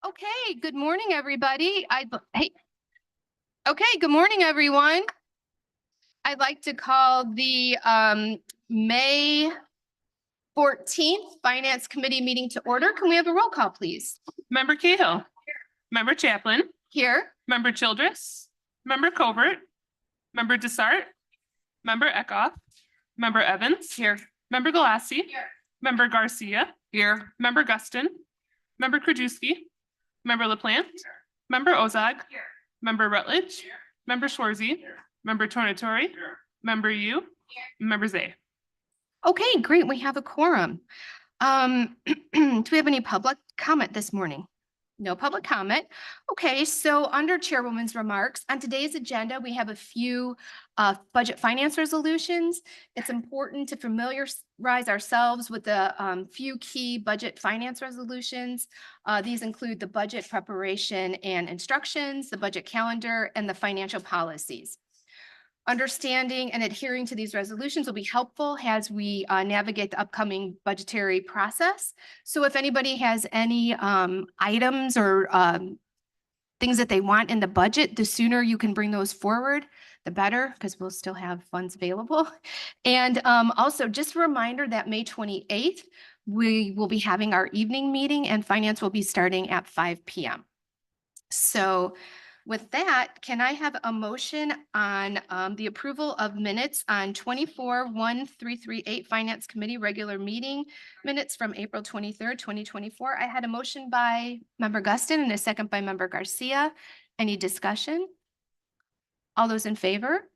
Okay, good morning, everybody. Good morning, everyone. I'd like to call the May 14th Finance Committee meeting to order. Can we have a roll call, please? Member Cahill. Member Chaplin. Here. Member Childress. Member Covert. Member Desart. Member Eckhoff. Member Evans. Here. Member Galassi. Here. Member Garcia. Here. Member Guston. Member Krajewski. Member LaPlante. Member Ozog. Member Rutledge. Member Schwarzy. Member Tornatori. Member Yu. Member Zay. Okay, great. We have a quorum. Do we have any public comment this morning? No public comment. Okay, so under Chairwoman's remarks, on today's agenda, we have a few budget finance resolutions. It's important to familiarize ourselves with the few key budget finance resolutions. These include the budget preparation and instructions, the budget calendar, and the financial policies. Understanding and adhering to these resolutions will be helpful as we navigate the upcoming budgetary process. So if anybody has any items or things that they want in the budget, the sooner you can bring those forward, the better, because we'll still have funds available. And also just a reminder that May 28th, we will be having our evening meeting and finance will be starting at 5 p.m. So with that, can I have a motion on the approval of minutes on 24-1-338 Finance Committee regular meeting minutes from April 23rd, 2024? I had a motion by Member Guston and a second by Member Garcia. Any discussion? All those in favor?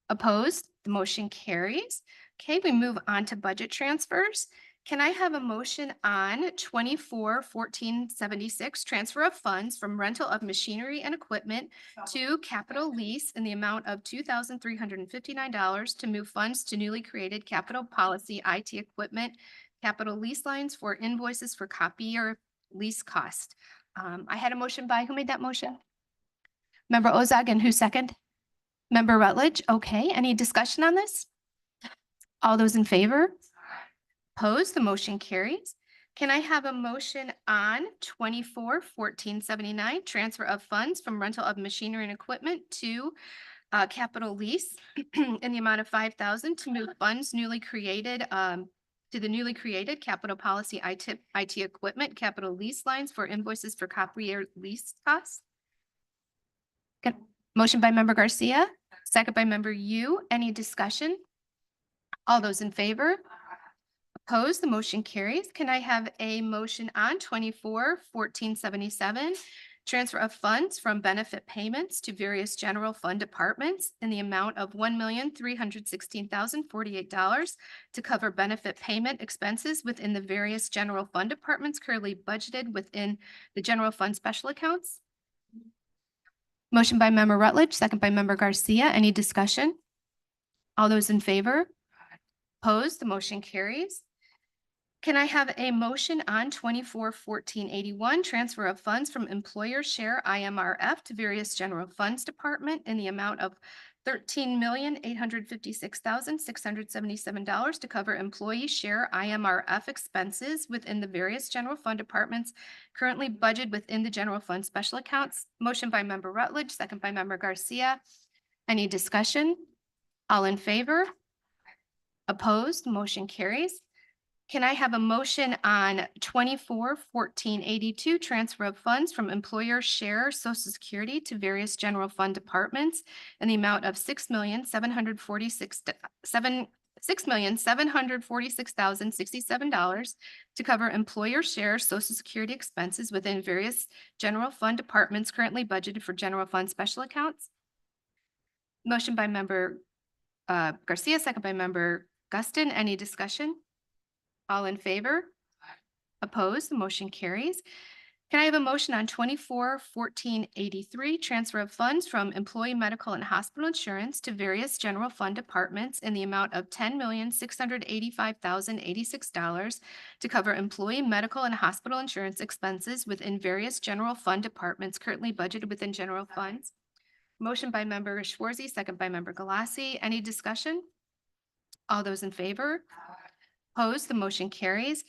Opposed? The motion carries. Okay, we move on to budget transfers. Can I have a motion on 24-1476 transfer of funds from rental of machinery and equipment to capital lease in the amount of $2,359 to move funds to newly created capital policy IT equipment capital lease lines for invoices for copier lease cost? I had a motion by, who made that motion? Member Ozog, and who second? Member Rutledge. Okay, any discussion on this? All those in favor? Opposed, the motion carries. Can I have a motion on 24-1479 transfer of funds from rental of machinery and equipment to capital lease in the amount of $5,000 to move funds newly created to the newly created capital policy IT equipment capital lease lines for invoices for copier lease costs? Motion by Member Garcia, second by Member Yu. Any discussion? All those in favor? Opposed, the motion carries. Can I have a motion on 24-1477 transfer of funds from benefit payments to various general fund departments in the amount of $1,316,048 to cover benefit payment expenses within the various general fund departments currently budgeted within the general fund special accounts? Motion by Member Rutledge, second by Member Garcia. Any discussion? All those in favor? Opposed, the motion carries. Can I have a motion on 24-1481 transfer of funds from employer share IMRF to various general funds department in the amount of $13,856,677 to cover employee share IMRF expenses within the various general fund departments currently budgeted within the general fund special accounts? Motion by Member Rutledge, second by Member Garcia. Any discussion? All in favor? Opposed? Motion carries. Can I have a motion on 24-1482 transfer of funds from employer share Social Security to various general fund departments in the amount of $6,746,067 to cover employer share Social Security expenses within various general fund departments currently budgeted for general fund special accounts? Motion by Member Garcia, second by Member Guston. Any discussion? All in favor? Opposed? The motion carries. Can I have a motion on 24-1483 transfer of funds from employee medical and hospital insurance to various general fund departments in the amount of $10,685,086 to cover employee medical and hospital insurance expenses within various general fund departments currently budgeted within general funds? Motion by Member Schwarzy, second by Member Galassi. Any discussion? All those in favor? Opposed, the motion carries.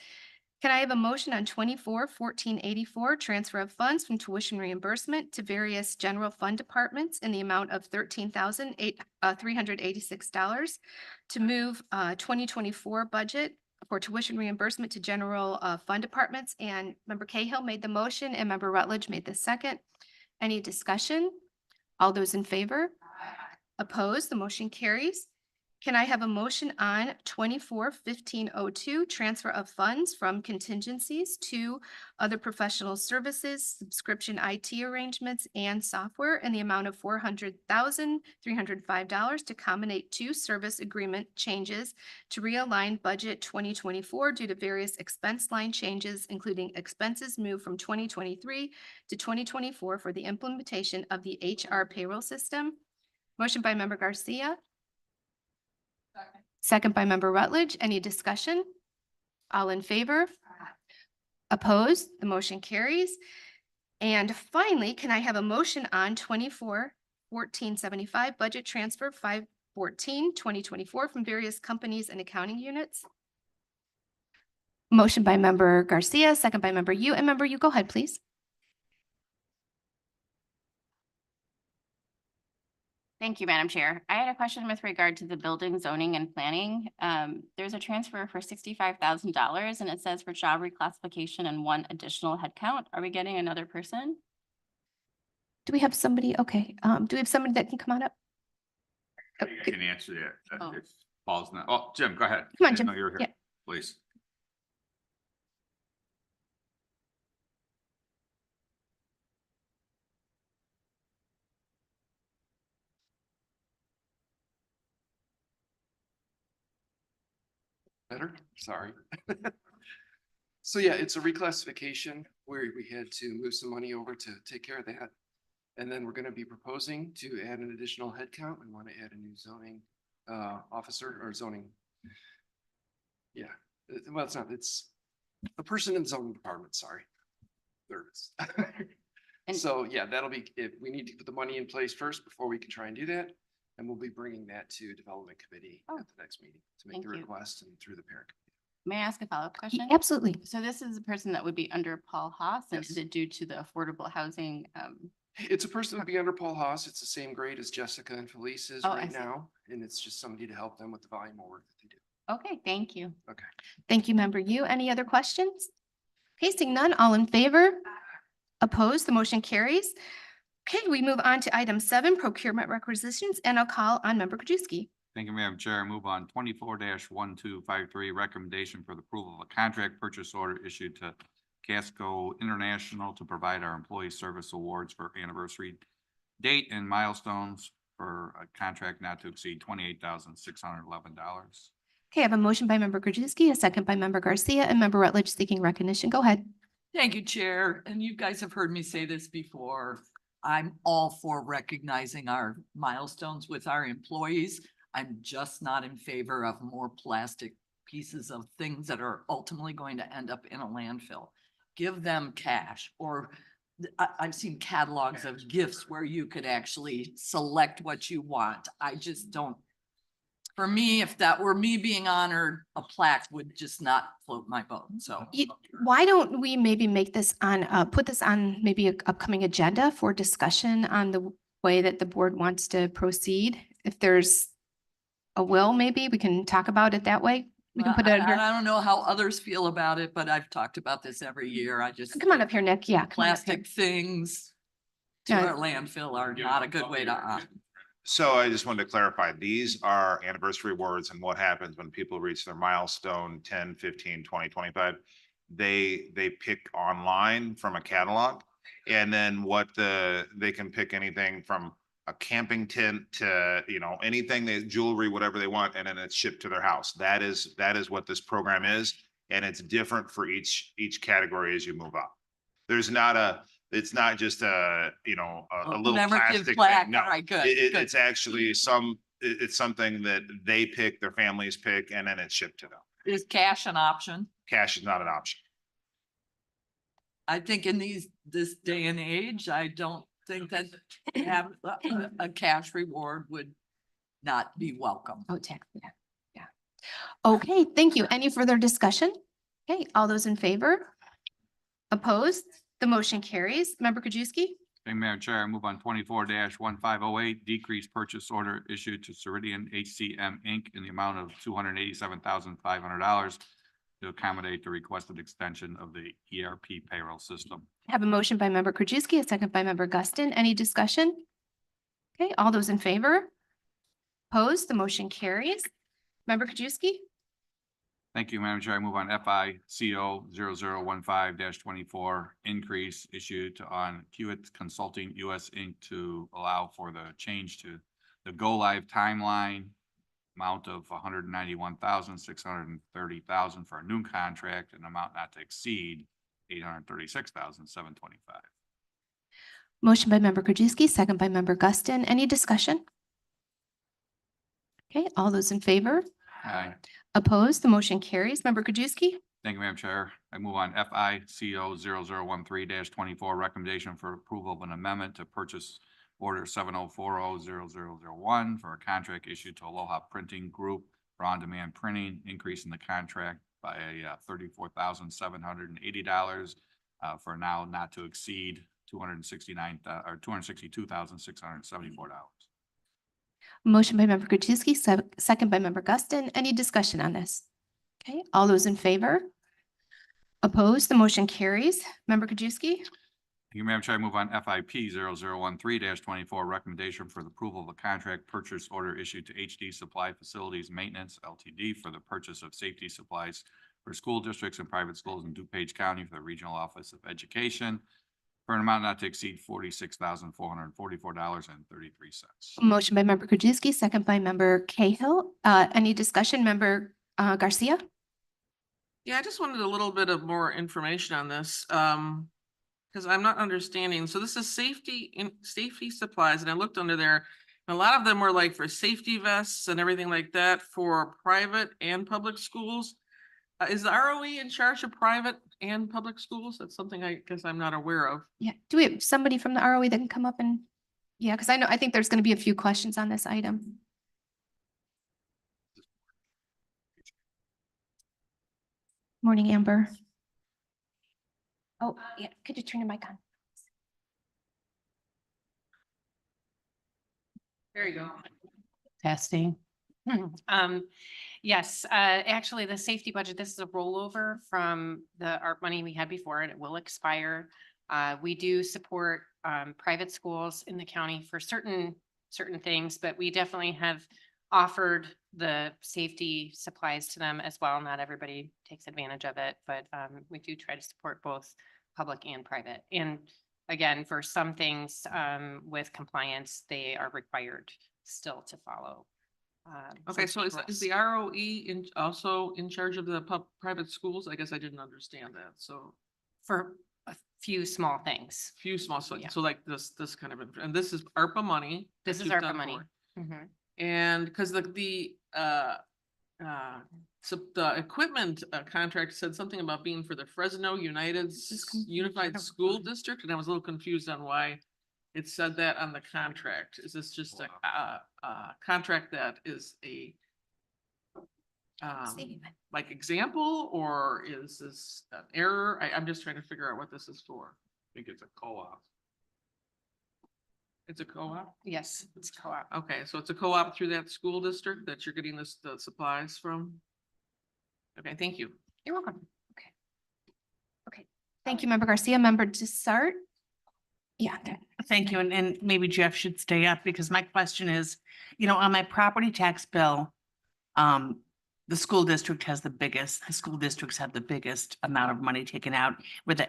Can I have a motion on 24-1484, transfer of funds from tuition reimbursement to various general fund departments in the amount of $13,386 to move 2024 budget for tuition reimbursement to general fund departments? And Member Cahill made the motion and Member Rutledge made the second. Any discussion? All those in favor? Opposed? The motion carries. Can I have a motion on 24-1502, transfer of funds from contingencies to other professional services, subscription IT arrangements, and software in the amount of $400,305 to accommodate two service agreement changes to realign budget 2024 due to various expense line changes, including expenses moved from 2023 to 2024 for the implementation of the HR payroll system? Motion by Member Garcia. Second by Member Rutledge. Any discussion? All in favor? Opposed? The motion carries. And finally, can I have a motion on 24-1475, budget transfer 514-2024 from various companies and accounting units? Motion by Member Garcia, second by Member Yu, and Member Yu, go ahead, please. Thank you, Madam Chair. I had a question with regard to the building zoning and planning. There's a transfer for $65,000 and it says for job reclassification and one additional headcount. Are we getting another person? Do we have somebody? Okay. Do we have somebody that can come on up? I can answer that. Oh. If Paul's not, oh, Jim, go ahead. Come on, I didn't Jim. know you were here. Yeah. Please. Better, sorry. So yeah, it's a reclassification where we had to move some money over to take care of that. And then we're gonna be proposing to add an additional headcount. We want to add a new zoning officer or zoning. Yeah, well, it's not, it's a person in the zoning department, sorry. Nervous. And- So yeah, that'll be, if we need to put the money in place first before we can try and do that. And we'll be bringing that to development committee Oh, at the next meeting to make thank the you. request and through the parent. May I ask a follow-up question? Absolutely. So this is a person that would be under Paul Haas, and is Yes. it due to the affordable housing? It's a person that'd be under Paul Haas. It's the same grade as Jessica and Felice is Oh, I right see. now. And it's just somebody to help them with the volume of work that they do. Okay, thank you. Okay. Thank you, Member Yu. Any other questions? Okay, seeing none, all in favor? Opposed? The motion carries. Okay, we move on to item 7, procurement requisitions, and I'll call on Member Krajewski. Thank you, Madam Chair. I move on 24-1253, recommendation for the approval of a contract purchase order issued to Casco International to provide our employee service awards for anniversary date and milestones for a contract not to exceed $28,611. Okay, I have a motion by Member Krajewski, a second by Member Garcia, and Member Rutledge seeking recognition. Go ahead. Thank you, Chair. And you guys have heard me say this before. I'm all for recognizing our milestones with our employees. I'm just not in favor of more plastic pieces of things that are ultimately going to end up in a landfill. Give them cash, or I've seen catalogs of gifts where you could actually select what you want. I just don't. For me, if that were me being honored, a plaque would just not float my boat, so. Why don't we maybe make this on, put this on maybe an upcoming agenda for discussion on the way that the board wants to proceed? If there's a will, maybe we can talk about it that way. We can put it And under, I don't know how others feel about it, but I've talked about this every year. I just. come on up here, Nick. Yeah. come on up here. Plastic things to Yeah. our landfill are not a good way to honor. So I just wanted to clarify, these are anniversary awards, and what happens when people reach their milestone 10, 15, 20, 25. They pick online from a catalog, and then they can pick anything from a camping tent to, anything, jewelry, whatever they want, and then it's shipped to their house. That is what this program is, and it's different for each category as you move up. It's not just a little Commemorative plastic plaque. thing. No, All right, good, good. it's actually it's something that they pick, their families pick, and then it's shipped to them. Is cash an option? Cash is not an option. I think in this day and age, I don't think that have a cash reward would not be welcome. Oh, tax, yeah, yeah. Okay, thank you. Any further discussion? Okay, all those in favor? Opposed? The motion carries. Member Krajewski? Thank you, Madam Chair. I move on 24-1508, decrease purchase order issued to Ceridian HCM Inc. in the amount of $287,500 to accommodate the requested extension of the ERP payroll system. I have a motion by member Krajewski, a second by member Guston. Any discussion? Okay, all those in favor? Opposed? The motion carries. Member Krajewski? Thank you, Madam Chair. I move on FICO 0015-24, increase issued to on Hewitt Consulting US Inc. to allow for the change to the go live timeline amount of $191,630,000 for a new contract and amount not to exceed $836,725. Motion by member Krajewski, second by member Guston. Any discussion? Okay, all those in favor? Aye. Opposed? The motion carries. Member Krajewski? Thank you, Madam Chair. I move on FICO 0013-24, recommendation for approval of an amendment to purchase order 70400001 for a contract issued to Aloha Printing Group for on-demand printing, increasing the contract by $34,780 for now not to exceed $262,674. Motion by member Krajewski, second by member Guston. Any discussion on this? Okay, all those in favor? Opposed? The motion carries. Member Krajewski? Thank you, Madam Chair. I move on FIP 0013-24, recommendation for the approval of a contract purchase order issued to HD Supply Facilities Maintenance LTD for the purchase of safety supplies for school districts and private schools in DuPage County for the Regional Office of Education for an amount not to exceed $46,444.33. Motion by member Krajewski, second by member Cahill. Any discussion? Member Garcia? Yeah, I just wanted a little bit of more information on this, because I'm not understanding. So this is safety supplies, and I looked under there. And a lot of them were like for safety vests and everything like that for private and public schools. Is the ROE in charge of private and public schools? That's something I guess I'm not aware of. Yeah. Do we have somebody from the ROE that can come up and? Yeah, because I think there's going to be a few questions on this item. Morning, Amber. Oh, yeah. Could you turn your mic on? There you go. Testing. Yes, actually, the safety budget, this is a rollover from the ARP money we had before, and it will expire. We do support private schools in the county for certain things, but we definitely have offered the safety supplies to them as well. Not everybody takes advantage of it, but we do try to support both public and private. And again, for some things with compliance, they are required still to follow. Okay, so is the ROE also in charge of the private schools? I guess I didn't understand that. So For a few small things. few small, so Yeah. like this kind of, and this is ARPA money. This that is you've ARPA done money. for. Mhm. And because so the equipment contract said something about being for the Fresno Unified School District, and I was a little confused on why it said that on the contract. Is this just a contract that is a like example, or is this an error? I'm just trying to figure out what this is for. I think it's a co-op. It's a co-op? Yes, it's co-op. Okay, so it's a co-op through that school district that you're getting the supplies from? Okay, thank you. You're welcome. Okay. Thank you, member Garcia. Member Dessart? Yeah. Thank you. And maybe Jeff should stay up because my question is, on my property tax bill, the school districts have the biggest amount of money taken out,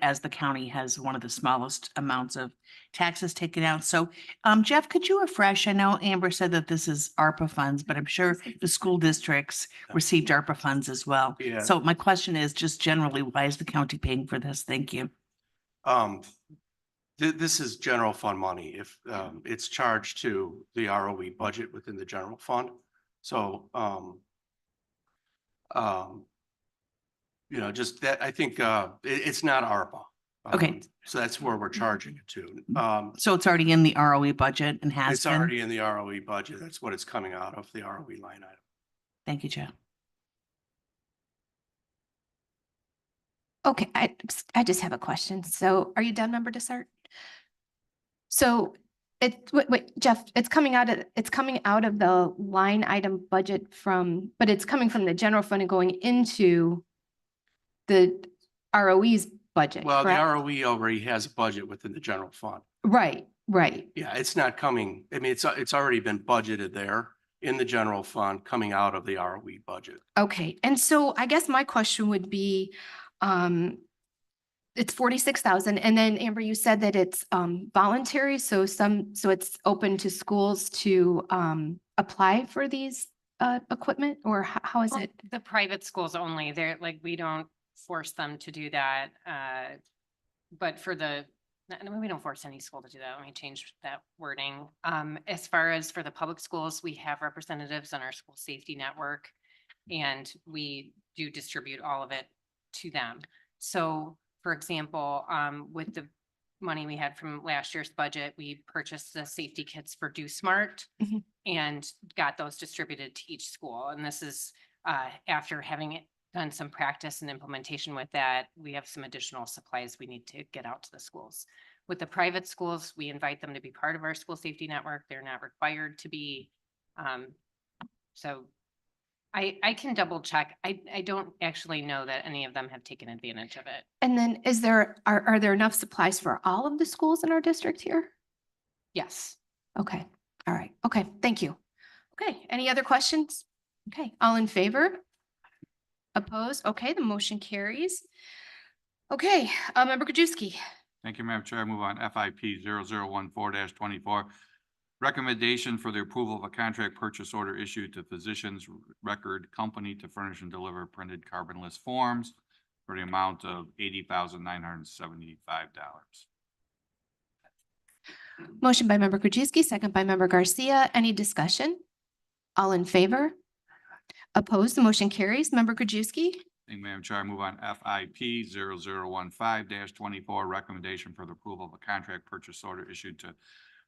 as the county has one of the smallest amounts of taxes taken out. So, Jeff, could you refresh? I know Amber said that this is ARPA funds, but I'm sure the school districts received ARPA funds as well. Yeah. So my question is just generally, why is the county paying for this? Thank you. This is general fund money. If it's charged to the ROE budget within the general fund. So just that, I think it's not ARPA. Okay. So that's where we're charging it to. So it's already in the ROE budget and has It's been? already in the ROE budget. That's what it's coming out of, the ROE line item. Thank you, Jeff. Okay, I just have a question. So are you done, Member Dessert? So wait, Jeff, it's coming out of the line item budget but it's coming from the general fund and going into the ROE's budget, Well, the correct? ROE already has a budget within the general fund. Right, right. Yeah, it's not coming, I mean, it's already been budgeted there in the general fund coming out of the ROE budget. Okay, and so I guess my question would be, it's 46,000, and then Amber, you said that it's voluntary, so it's open to schools to apply for these equipment, or how is Well, it? The private schools only, they're like, we don't force them to do that. But for we don't force any school to do that. Let me change that wording. As far as for the public schools, we have representatives on our school safety network. And we do distribute all of it to them. So, for example, with the money we had from last year's budget, we purchased the safety kits for Do Smart Mhm. and got those distributed to each school. And this is after having done some practice and implementation with that, we have some additional supplies we need to get out to the schools. With the private schools, we invite them to be part of our school safety network. They're not required to be. So I can double check. I don't actually know that any of them have taken advantage of it. And then are there enough supplies for all of the schools in our district here? Yes. Okay, all right, okay, thank you. Okay, any other questions? Okay, all in favor? Opposed? Okay, the motion carries. Okay, Member Krajewski. Thank you, Madam Chair. I move on FIP 0014-24. Recommendation for the approval of a contract purchase order issued to Physicians Record Company to furnish and deliver printed carbonless forms for the amount of $80,975. Motion by Member Krajewski, second by Member Garcia. Any discussion? All in favor? Opposed? The motion carries. Member Krajewski. Thank you, Madam Chair. I move on FIP 0015-24. Recommendation for the approval of a contract purchase order issued to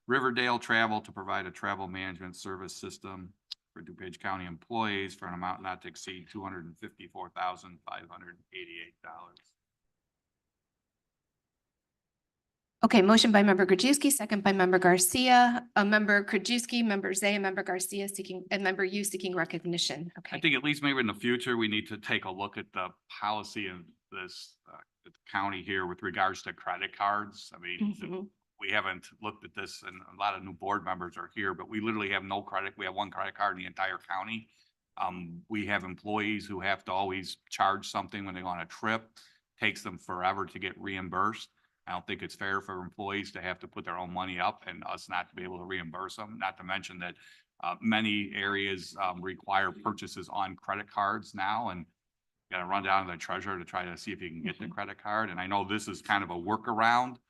Riverdale Travel to provide a travel management service system for DuPage County employees for an amount not to exceed $254,588. Okay, motion by Member Krajewski, second by Member Garcia. Member Krajewski, Member Zay, and Member Garcia and Member Yu seeking recognition. I Okay. think at least maybe in the future, we need to take a look at the policy of this at the county here with regards to credit cards. I mean, Mhm. we haven't looked at this and a lot of new board members are here, but we literally have no credit. We have one credit card in the entire county. We have employees who have to always charge something when they go on a trip. Takes them forever to get reimbursed. I don't think it's fair for employees to have to put their own money up and us not to be able to reimburse them, not to mention that many areas require purchases on credit cards now, and got to run down to the treasurer to try to see if you can get the credit card. And I know this is kind of a workaround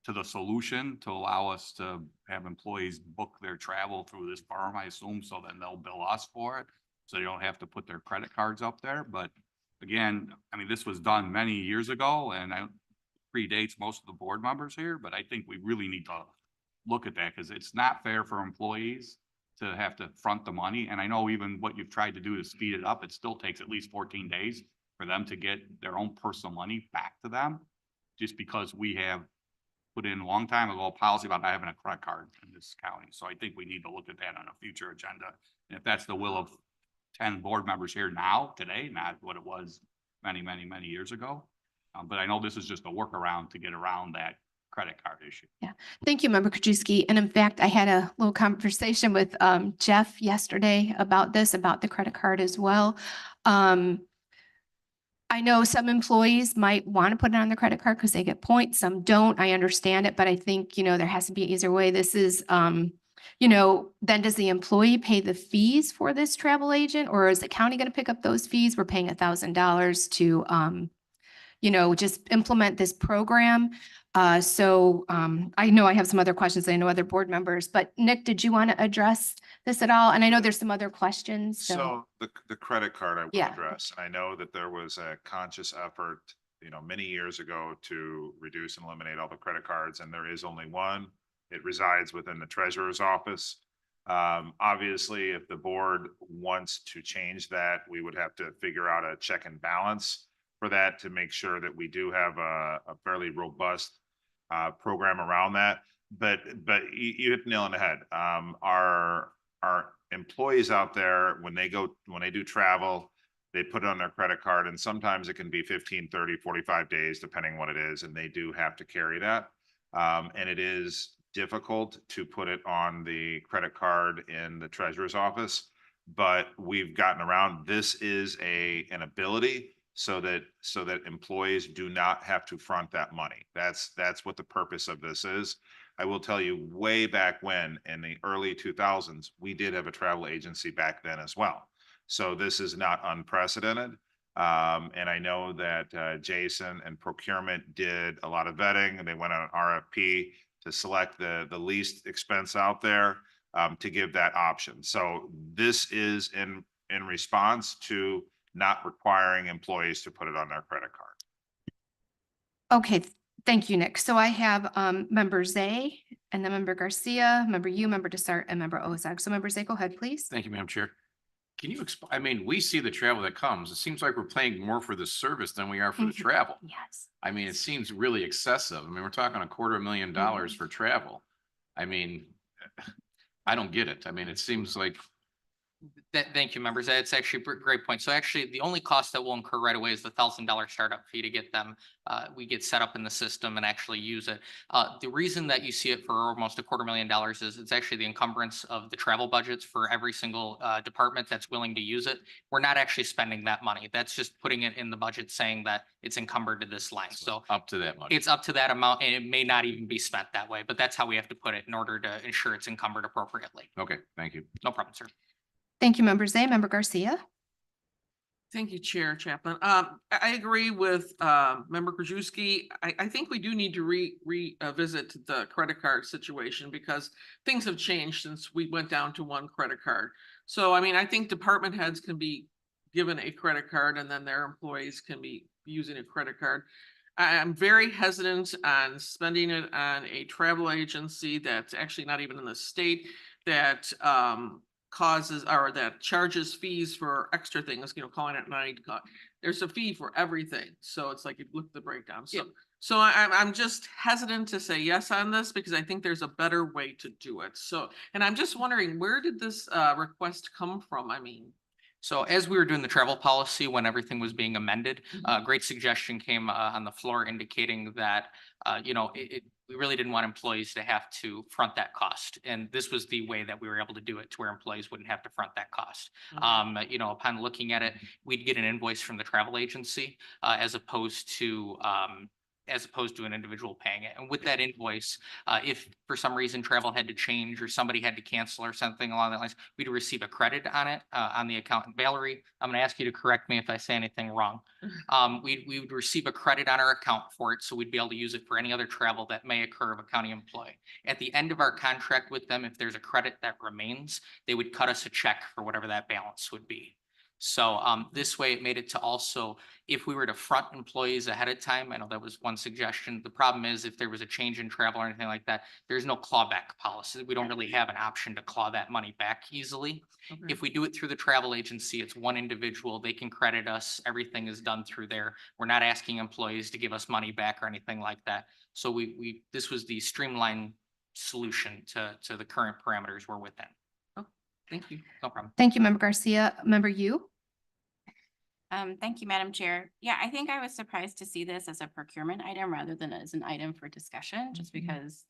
to the solution to allow us to have employees book their travel through this firm, I assume, so then they'll bill us for it. So they don't have to put their credit cards up there. But again, I mean, this was done many years ago and I predates most of the board members here, but I think we really need to look at that because it's not fair for employees to have to front the money. And I know even what you've tried to do to speed it up, it still takes at least 14 days for them to get their own personal money back to them. Just because we have put in a long time ago a policy about not having a credit card in this county. So I think we need to look at that on a future agenda. And if that's the will of 10 board members here now, today, not what it was many, many, many years ago. But I know this is just a workaround to get around that credit card issue. Yeah, thank you, Member Krajewski. And in fact, I had a little conversation with Jeff yesterday about the credit card as well. I know some employees might want to put it on the credit card because they get points, some don't. I understand it, but I think, there has to be an easier way. This is, then does the employee pay the fees for this travel agent, or is the county going to pick up those fees? We're paying $1,000 to, just implement this program. So I know I have some other questions. I know other board members, but Nick, did you want to address this at all? And I know there's some other questions. So the credit card I will Yeah. address, and I know that there was a conscious effort, many years ago to reduce and eliminate all the credit cards, and there is only one. It resides within the treasurer's office. Obviously, if the board wants to change that, we would have to figure out a check and balance. for that to make sure that we do have a fairly robust program around that. But you hit the nail on the head. Our employees out there, when they do travel, they put it on their credit card, and sometimes it can be 15, 30, 45 days, depending what it is, and they do have to carry that. And it is difficult to put it on the credit card in the treasurer's office, but we've gotten around. This is an ability so that employees do not have to front that money. That's what the purpose of this is. I will tell you, way back when, in the early 2000s, we did have a travel agency back then as well. So this is not unprecedented. And I know that Jason and procurement did a lot of vetting, and they went on an RFP to select the least expense out there to give that option. So this is in response to not requiring employees to put it on their credit card. Okay, thank you, Nick. So I have member Zay and then member Garcia, member Yu, member Desart, and member Ozag. So member Zay, go ahead, please. Thank you, Madam Chair. Can you explain, I mean, we see the travel that comes. It seems like we're paying more for the service than we are for the travel. Yes. I mean, it seems really excessive. I mean, we're talking $250,000 for travel. I mean, I don't get it. I mean, it seems like. Thank you, members. That's actually a great point. So actually, the only cost that will incur right away is the $1,000 startup fee to get them. We get set up in the system and actually use it. The reason that you see it for almost $250,000 is it's actually the encumbrance of the travel budgets for every single department that's willing to use it. We're not actually spending that money. That's just putting it in the budget saying that it's encumbered to this line. So up to that money. it's up to that amount, and it may not even be spent that way, but that's how we have to put it in order to ensure it's encumbered appropriately. Okay, thank you. No problem, sir. Thank you, member Zay. Member Garcia. Thank you, Chair Chaplin. I agree with member Krajewski. I think we do need to revisit the credit card situation because things have changed since we went down to one credit card. So, I mean, I think department heads can be given a credit card and then their employees can be using a credit card. I'm very hesitant on spending it on a travel agency that's actually not even in the state that causes or that charges fees for extra things, you know, calling at night. There's a fee for everything. So it's like, you look at the breakdown. So I'm just hesitant to say yes on this because I think there's a better way to do it. So, and I'm just wondering, where did this request come from? I mean, So as we were doing the travel policy, when everything was being amended, a great suggestion came on the floor indicating that, we really didn't want employees to have to front that cost. And this was the way that we were able to do it to where employees wouldn't have to front that cost. Upon looking at it, we'd get an invoice from the travel agency as opposed to an individual paying it. And with that invoice, if for some reason travel had to change or somebody had to cancel or something along that lines, we'd receive a credit on it, on the account. And Valerie, I'm gonna ask you to correct me if I say anything wrong. We would receive a credit on our account for it, so we'd be able to use it for any other travel that may occur of a county employee. At the end of our contract with them, if there's a credit that remains, they would cut us a check for whatever that balance would be. So this way it made it to also, if we were to front employees ahead of time, I know that was one suggestion. The problem is if there was a change in travel or anything like that, there's no clawback policy. We don't really have an option to claw that money back easily. okay. If we do it through the travel agency, it's one individual, they can credit us, everything is done through there. We're not asking employees to give us money back or anything like that. So this was the streamlined solution to the current parameters we're within. Thank you. No problem. Thank you, member Garcia. Member Yu. Thank you, Madam Chair. Yeah, I think I was surprised to see this as a procurement item rather than as an item for discussion, just because,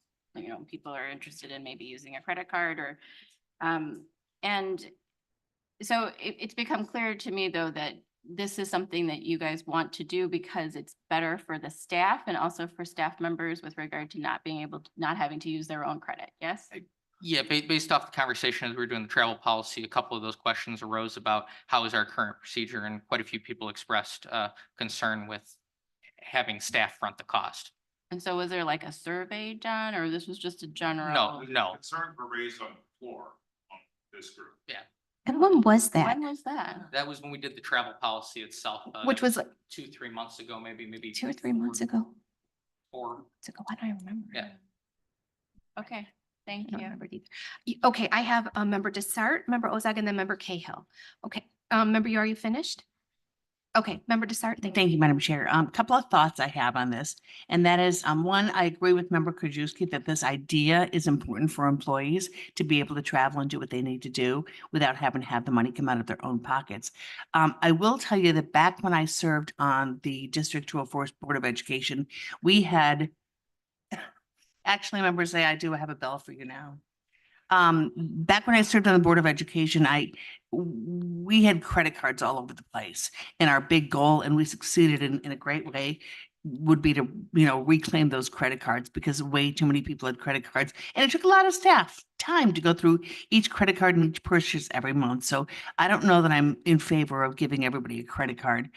people are interested in maybe using a credit card or, and so it's become clear to me though, that this is something that you guys want to do because it's better for the staff and also for staff members with regard to not having to use their own credit. Yes? Yeah, based off the conversation as we were doing the travel policy, a couple of those questions arose about how is our current procedure, and quite a few people expressed concern with having staff front the cost. And so was there like a survey done, or this was just a general? No. Concerns were raised on the floor on this group. Yeah, And when was that? When was that? that was when we did the travel policy itself. Which was like 2-3 months ago, maybe 2 or 3 months ago. 4. Why don't I remember? Yeah. Okay, thank I don't you. remember it either. Okay, I have a member Desart, member Ozag, and then member Cahill. Okay, member Yu, are you finished? Okay, Member Desart, thank you. Thank you, Madam Chair. Couple of thoughts I have on this, and that is, one, I agree with Member Krajewski that this idea is important for employees to be able to travel and do what they need to do without having to have the money come out of their own pockets. I will tell you that back when I served on the District 204 Board of Education, we had, actually, members say I do have a bell for you now. Back when I served on the Board of Education, we had credit cards all over the place. And our big goal, and we succeeded in a great way, would be to, reclaim those credit cards because way too many people had credit cards. And it took a lot of staff time to go through each credit card and each purchase every month. So I don't know that I'm in favor of giving everybody a credit card.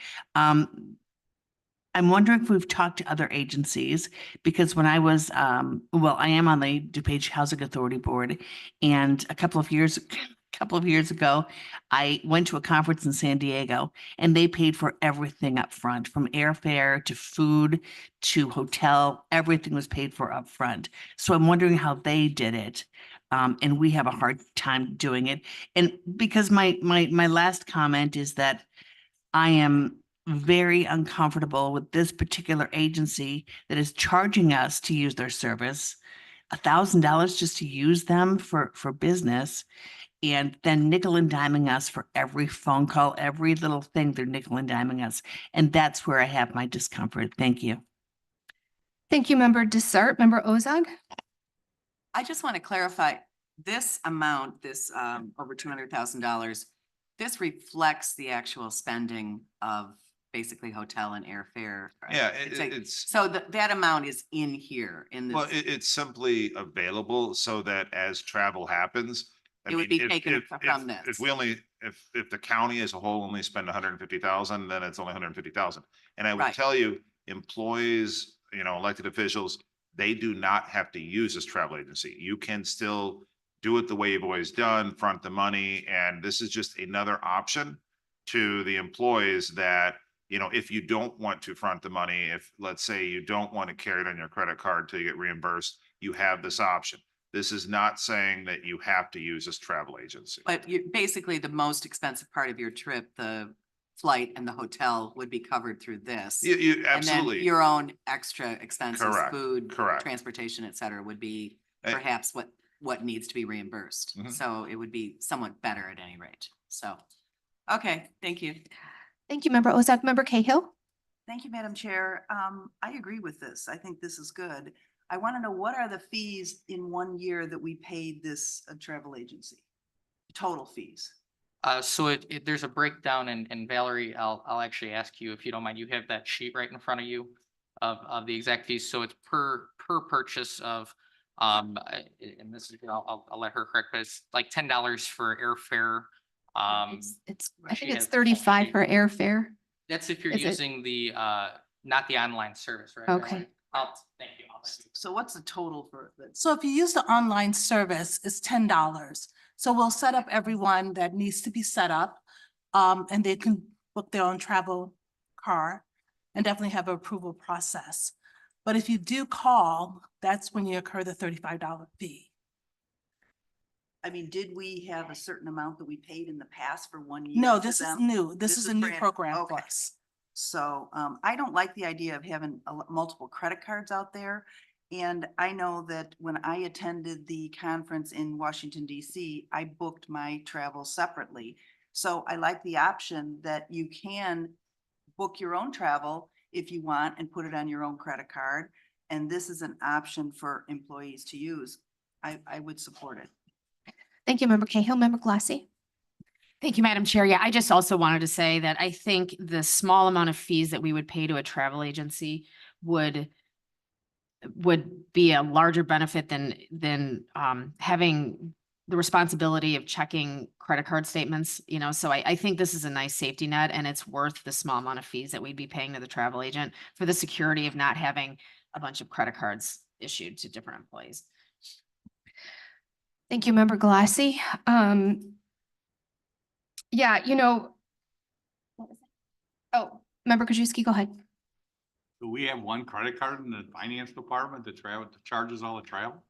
I'm wondering if we've talked to other agencies, because when I was, I am on the DuPage Housing Authority Board, and a couple of years ago, I went to a conference in San Diego, and they paid for everything up front, from airfare to food to hotel. Everything was paid for up front. So I'm wondering how they did it. And we have a hard time doing it. And because my last comment is that I am very uncomfortable with this particular agency that is charging us to use their service, $1,000 just to use them for business, and then nickel and diming us for every phone call, every little thing they're nickel and diming us. And that's where I have my discomfort. Thank you. Thank you, Member Desart. Member Ozog? I just want to clarify this amount, this over $200,000, this reflects the actual spending of basically hotel and airfare. Right? Yeah, So that amount is in here in this. well, it's simply available so that as travel happens. It would be taken from this. If we only, if the county as a whole only spend 150,000, then it's only 150,000. And I would Right. tell you, employees, elected officials, they do not have to use this travel agency. You can still do it the way you've always done, front the money, and this is just another option to the employees that, if you don't want to front the money, if, let's say, you don't want to carry it on your credit card till you get reimbursed, you have this option. This is not saying that you have to use this travel agency. But basically the most expensive part of your trip, the flight and the hotel, would be covered through this. You And then absolutely, your own extra expenses, Correct, food, correct. transportation, et cetera, would be Eh. perhaps what needs to be reimbursed. Mhm. So it would be somewhat better at any rate. So, okay, thank you. Thank you, Member Ozog. Member Cahill? Thank you, Madam Chair. I agree with this. I think this is good. I want to know, what are the fees in 1 year that we paid this travel agency? Total fees. So there's a breakdown, and Valerie, I'll actually ask you if you don't mind, you have that sheet right in front of you of the exact fees. So it's per purchase of, and this is, I'll let her correct, but it's like $10 for airfare. I she think it's has- 35 for airfare. That's if you're Is it- using the, not the online service, right? Okay. Valerie? Thank you. I'll let you- So what's the total for this? So if you use the online service, it's $10. So we'll set up everyone that needs to be set up. And they can book their own travel car and definitely have an approval process. But if you do call, that's when you incur the $35 fee. I mean, did we have a certain amount that we paid in the past for 1 year? No, to this is them? new. This is a new brand- program for okay. us. So I don't like the idea of having multiple credit cards out there. And I know that when I attended the conference in Washington DC, I booked my travel separately. So I like the option that you can book your own travel if you want and put it on your own credit card. And this is an option for employees to use. I would support it. Thank you, Member Cahill. Member Glassy? Thank you, Madam Chair. Yeah, I just also wanted to say that I think the small amount of fees that we would pay to a travel agency would be a larger benefit than having the responsibility of checking credit card statements, so I think this is a nice safety net, and it's worth the small amount of fees that we'd be paying to the travel agent for the security of not having a bunch of credit cards issued to different employees. Thank you, Member Glassy. Yeah, oh, Member Krajewski, go ahead. Do we have one credit card in the finance department that charges all the travel?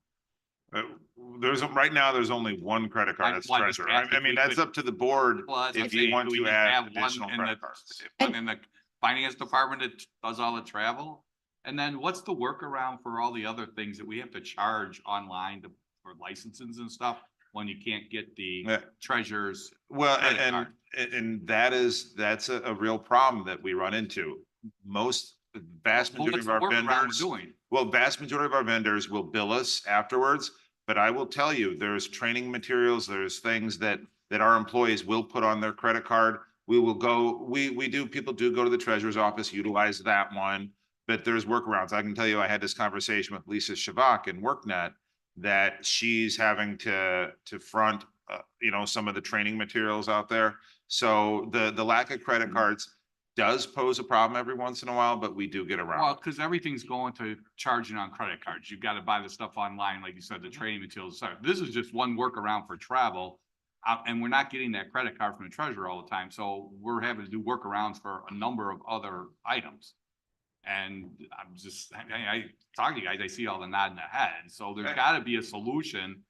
Right now, there's only one credit card that's Well, I just treasurer. asked I if mean, we that's could- up to the board Well, that's what I'm if you saying. want Do we to just add have one additional in credit the- cards. One in the finance department that does all the travel? And then what's the workaround for all the other things that we have to charge online for licenses and stuff when you can't get the Yeah. treasurer's Well, credit and, card? and that's a real problem that we run into. The vast Well, majority what's of the our workaround we're vendors, doing? well, vast majority of our vendors will bill us afterwards. But I will tell you, there's training materials, there's things that our employees will put on their credit card. We will go, people do go to the treasurer's office, utilize that one. But there's workarounds. I can tell you, I had this conversation with Lisa Shavak in WorkNet that she's having to front, some of the training materials out there. So the lack of credit cards does pose a problem every once in a while, but we do get around. Well, because everything's going to charging on credit cards. You've got to buy the stuff online, like you said, the training materials. So this is just one workaround for travel. And we're not getting that credit card from the treasurer all the time. So we're having to do workarounds for a number of other items. And I'm just, I talk to you guys, I see all the nod in the head. So there's got to be a solution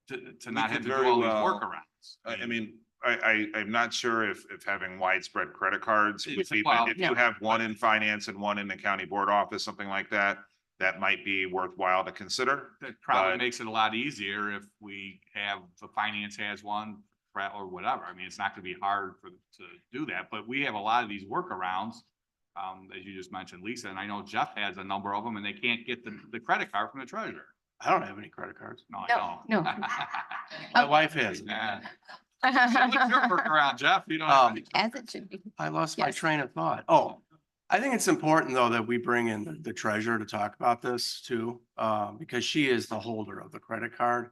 to not have to do all these workarounds. I mean, I'm not sure if having widespread credit cards would be, Well, if you have one in finance and one in the county board office, something like that, that might be worthwhile to consider. That probably But- makes it a lot easier if we have, the finance has one or whatever. I mean, it's not gonna be hard to do that, but we have a lot of these workarounds. As you just mentioned, Lisa, and I know Jeff has a number of them and they can't get the credit card from the treasurer. I don't have any credit cards. No, I No, know. no. My wife has. Yeah. So what's your workaround, Jeff? You don't have any- As it should be. I lost my Yes. train of thought. Oh, I think it's important though that we bring in the treasurer to talk about this too, because she is the holder of the credit card.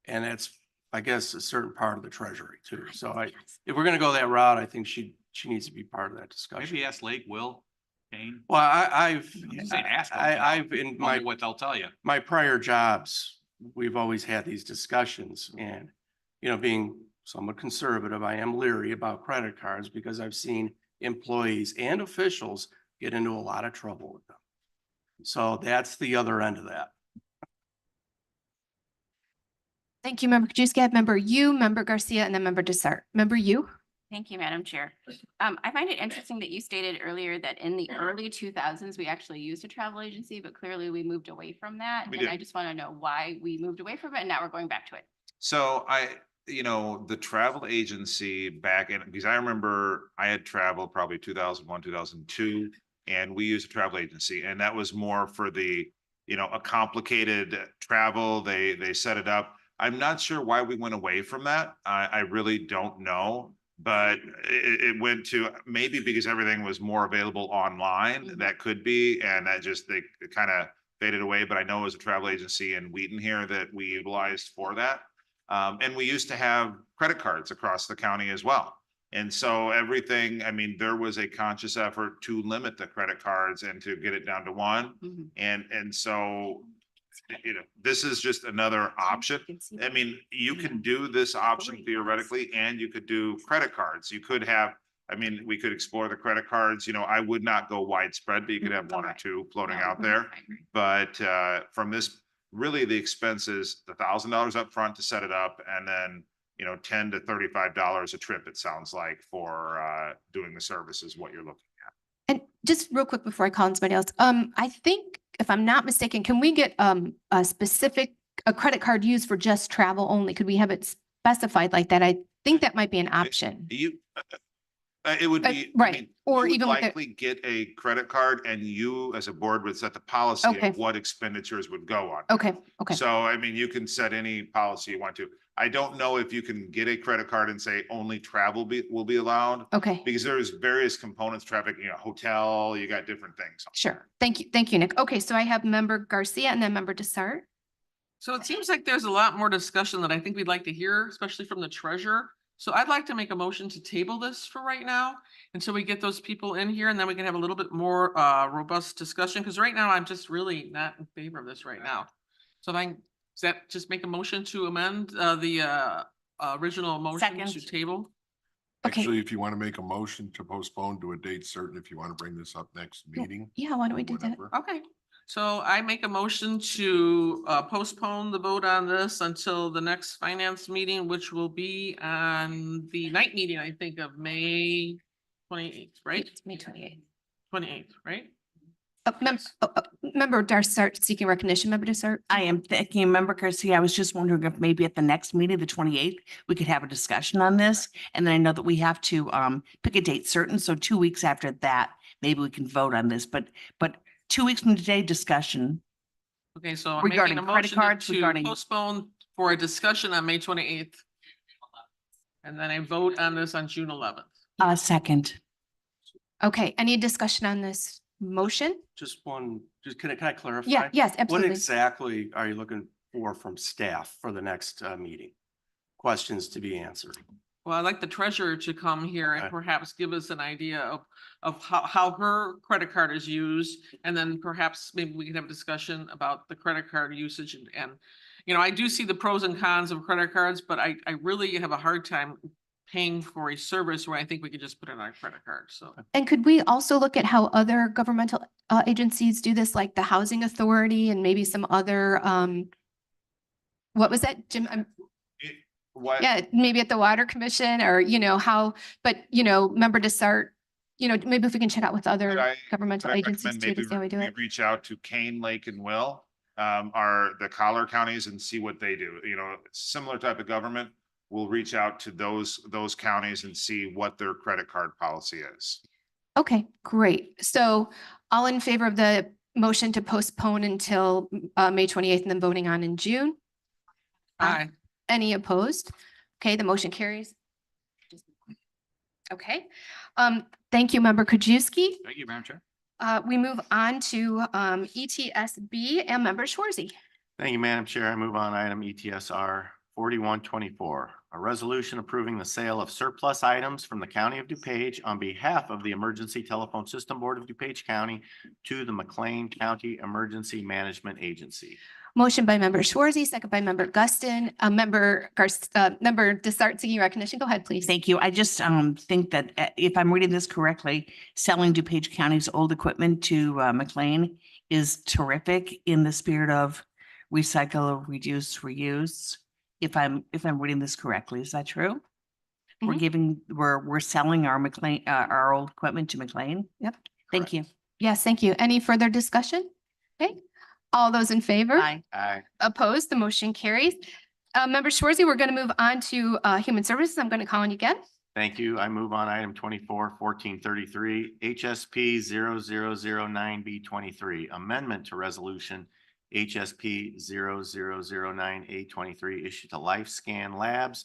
And it's, I guess, a certain part of the treasury too. So if we're gonna go that route, I think she needs to be part of that discussion. Maybe ask Lake, Will, Kane. Well, I've, I'm just saying, ask them. I've in Tell my me what they'll tell you. my prior jobs, we've always had these discussions and, being somewhat conservative, I am leery about credit cards because I've seen employees and officials get into a lot of trouble with them. So that's the other end of that. Thank you, Member Krajewski. I have Member Yu, Member Garcia, and then Member Desart. Member Yu? Thank you, Madam Chair. I find it interesting that you stated earlier that in the early 2000s, we actually used a travel agency, but clearly we moved away from that. We And did. I just want to know why we moved away from it and now we're going back to it. So the travel agency back in, because I remember I had traveled probably 2001, 2002, and we used a travel agency and that was more for the, a complicated travel. They set it up. I'm not sure why we went away from that. I really don't know, but it went to maybe because everything was more available online. Mhm. That could be, and that just, they kind of faded away, but I know it was a travel agency in Wheaton here that we utilized for that. And we used to have credit cards across the county as well. And so everything, I mean, there was a conscious effort to limit the credit cards and to get it down to one. Mhm. And so, this is just another option. I mean, you can do this option theoretically, and you could do credit cards. You could have, we could explore the credit cards. I would not go widespread, but you could have one or Right. two floating No, out there. I agree. But from this, really the expense is the $1,000 up front to set it up, and then $10 to $35 a trip, it sounds like, for doing the service is what you're looking at. And just real quick before I call on somebody else, I think if I'm not mistaken, can we get a credit card used for just travel only? Could we have it specified like that? I think that might be an option. It would be. right, or you would even with the- likely get a credit card, and you as a board would set the policy Okay. of what expenditures would go on. Okay, okay. So, you can set any policy you want to. I don't know if you can get a credit card and say only travel will be allowed, Okay, because there's various components, traffic, hotel, you got different things. sure. Thank you. Thank you, Nick. Okay, so I have Member Garcia and then Member Desart. So it seems like there's a lot more discussion that I think we'd like to hear, especially from the treasurer. So I'd like to make a motion to table this for right now until we get those people in here and then we can have a little bit more robust discussion. Because right now I'm just really not in favor of this right now. So does that just make a motion to amend the original motion to Second. table? Okay. Actually, if you want to make a motion to postpone to a date certain, if you want to bring this up next meeting. Yeah, why don't we do that? whatever. Okay. So I make a motion to postpone the vote on this until the next finance meeting, which will be on the night meeting, I think, of May 28th, right? It's May 28th. 28th, right? Member Darsart seeking recognition, member Darsart. I am thinking, Member Garcia, I was just wondering if maybe at the next meeting, the 28th, we could have a discussion on this. And then I know that we have to pick a date certain. So 2 weeks after that, maybe we can vote on this, but 2 weeks from today, discussion. Okay, so I'm Regarding making a credit motion cards, to regarding- postpone for a discussion on May 28th. And then I vote on this on June 11th. Second. Okay, any discussion on this motion? Just can I clarify? Yeah, yes, What absolutely. exactly are you looking for from staff for the next meeting? Questions to be answered. Well, I'd like the treasurer to come here and Okay. perhaps give us an idea of how her credit card is used. And then perhaps maybe we can have a discussion about the credit card usage and, you know, I do see the pros and cons of credit cards, but I really have a hard time paying for a service where I think we could just put it on a credit card, so. And could we also look at how other governmental agencies do this, like the Housing Authority and maybe some other, what was that, Jim? What? Yeah, maybe at the Water Commission or, but, member Desart, maybe if we can check out with other I- governmental I'd agencies recommend too to maybe see how we do we it. reach out to Kane, Lake and Will, are the collar counties and see what they do. Similar type of government. We'll reach out to those counties and see what their credit card policy is. Okay, great. So all in favor of the motion to postpone until May 28th and then voting on in June? Aye. Any opposed? Okay, the motion carries. Okay, thank you, member Krajewski. Thank you, Madam Chair. We move on to ETSB and member Schwarzy. Thank you, Madam Chair. I move on item ETSR 4124, a resolution approving the sale of surplus items from the County of DuPage on behalf of the Emergency Telephone System Board of DuPage County to the McLean County Emergency Management Agency. Motion by member Schwarzy, second by member Guston, member Desart seeking recognition. Go ahead, please. Thank you. I just think that if I'm reading this correctly, selling DuPage County's old equipment to McLean is terrific in the spirit of recycle, reduce, reuse. If I'm reading this correctly, is that true? We're selling our McLean, our old equipment to McLean? Yep. Thank you. Yes, thank you. Any further discussion? Okay, all those in favor? Aye. Aye. Opposed, the motion carries. Member Schwarzy, we're going to move on to Human Services. I'm going to call on you again. Thank you. I move on item 24-1433, HSP 0009B23, amendment to resolution HSP 0009A23 issued to LifeScan Labs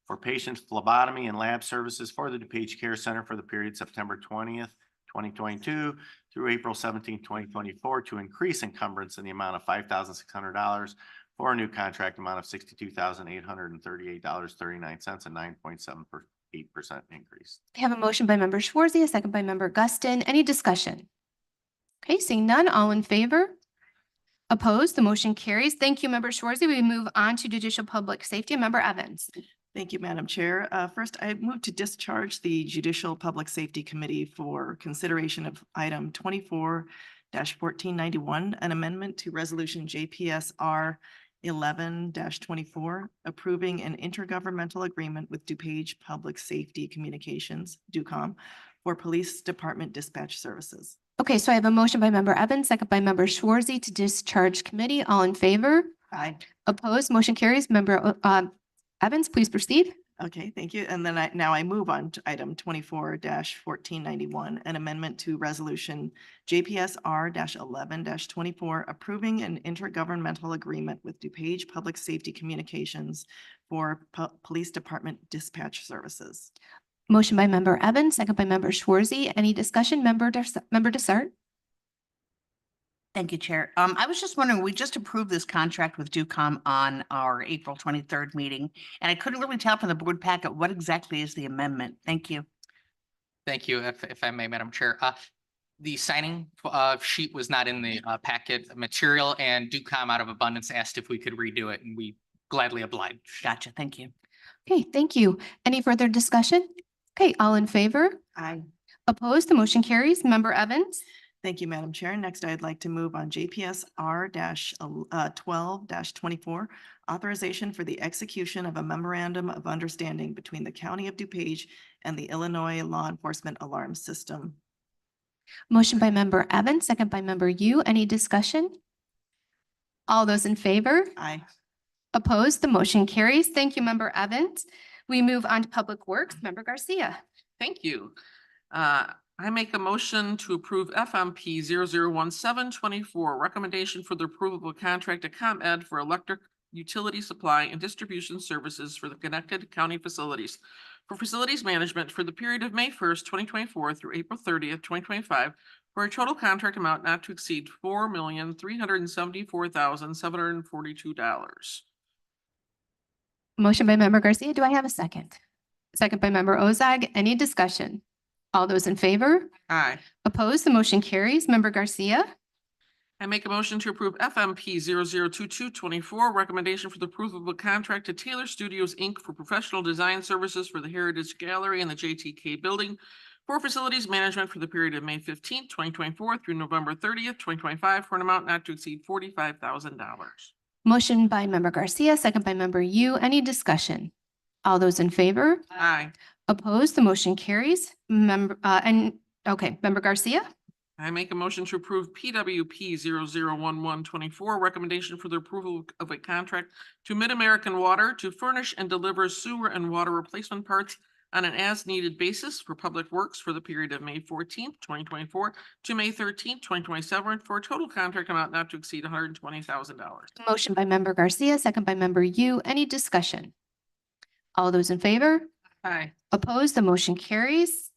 for patient phlebotomy and lab services for the DuPage Care Center for the period September 20th, 2022 through April 17th, 2024 to increase encumbrance in the amount of $5,600 for a new contract amount of $62,838.39, a 9.78% increase. We have a motion by member Schwarzy, a second by member Guston. Any discussion? Okay, seeing none, all in favor? Opposed, the motion carries. Thank you, member Schwarzy. We move on to Judicial Public Safety. Member Evans. Thank you, Madam Chair. First, I move to discharge the Judicial Public Safety Committee for consideration of item 24-1491, an amendment to Resolution JPSR 11-24, approving an intergovernmental agreement with DuPage Public Safety Communications, DUCOM, for Police Department dispatch services. Okay, so I have a motion by member Evans, second by member Schwarzy to discharge committee. All in favor? Aye. Opposed, motion carries. Member Evans, please proceed. Okay, thank you. And then I move on to item 24-1491, an amendment to resolution JPSR 11-24, approving an intergovernmental agreement with DuPage Public Safety Communications for Police Department dispatch services. Motion by member Evans, second by member Schwarzy. Any discussion? Member Desart? Thank you, Chair. I was just wondering, we just approved this contract with DUCOM on our April 23rd meeting, and I couldn't really tell from the board packet what exactly is the amendment. Thank you. Thank you, if I may, Madam Chair. The signing sheet was not in the packet material, and DUCOM out of abundance asked if we could redo it, and we gladly obliged. Gotcha. Thank you. Okay, thank you. Any further discussion? Okay, all in favor? Aye. Opposed, the motion carries. Member Evans? Thank you, Madam Chair. Next, I'd like to move on JPS R-12-24, authorization for the execution of a memorandum of understanding between the County of DuPage and the Illinois Law Enforcement Alarm System. Motion by member Evans, second by member Yu. Any discussion? All those in favor? Aye. Opposed? The motion carries. Thank you, member Evans. We move on to Public Works, member Garcia. Thank you. I make a motion to approve FMP 001724, recommendation for the approval of a contract to ComEd for electric utility supply and distribution services for the connected county facilities. For facilities management for the period of May 1st, 2024 through April 30th, 2025, for a total contract amount not to exceed $4,374,742. Motion by member Garcia. Do I have a second? Second by member Ozag. Any discussion? All those in favor? Aye. Opposed? The motion carries. Member Garcia. I make a motion to approve FMP 002224, recommendation for the approval of a contract to Taylor Studios, Inc. for professional design services for the Heritage Gallery and the JTK Building for facilities management for the period of May 15th, 2024 through November 30th, 2025, for an amount not to exceed $45,000. Motion by member Garcia, second by member Yu. Any discussion? All those in favor? Aye. Opposed? The motion carries. Member Garcia. I make a motion to approve PWP 001124, recommendation for the approval of a contract to Mid-American Water to furnish and deliver sewer and water replacement parts on an as-needed basis for Public Works for the period of May 14th, 2024 to May 13th, 2027, for a total contract amount not to exceed $120,000. Motion by member Garcia, second by member Yu. Any discussion? All those in favor? Aye. Opposed? The motion carries.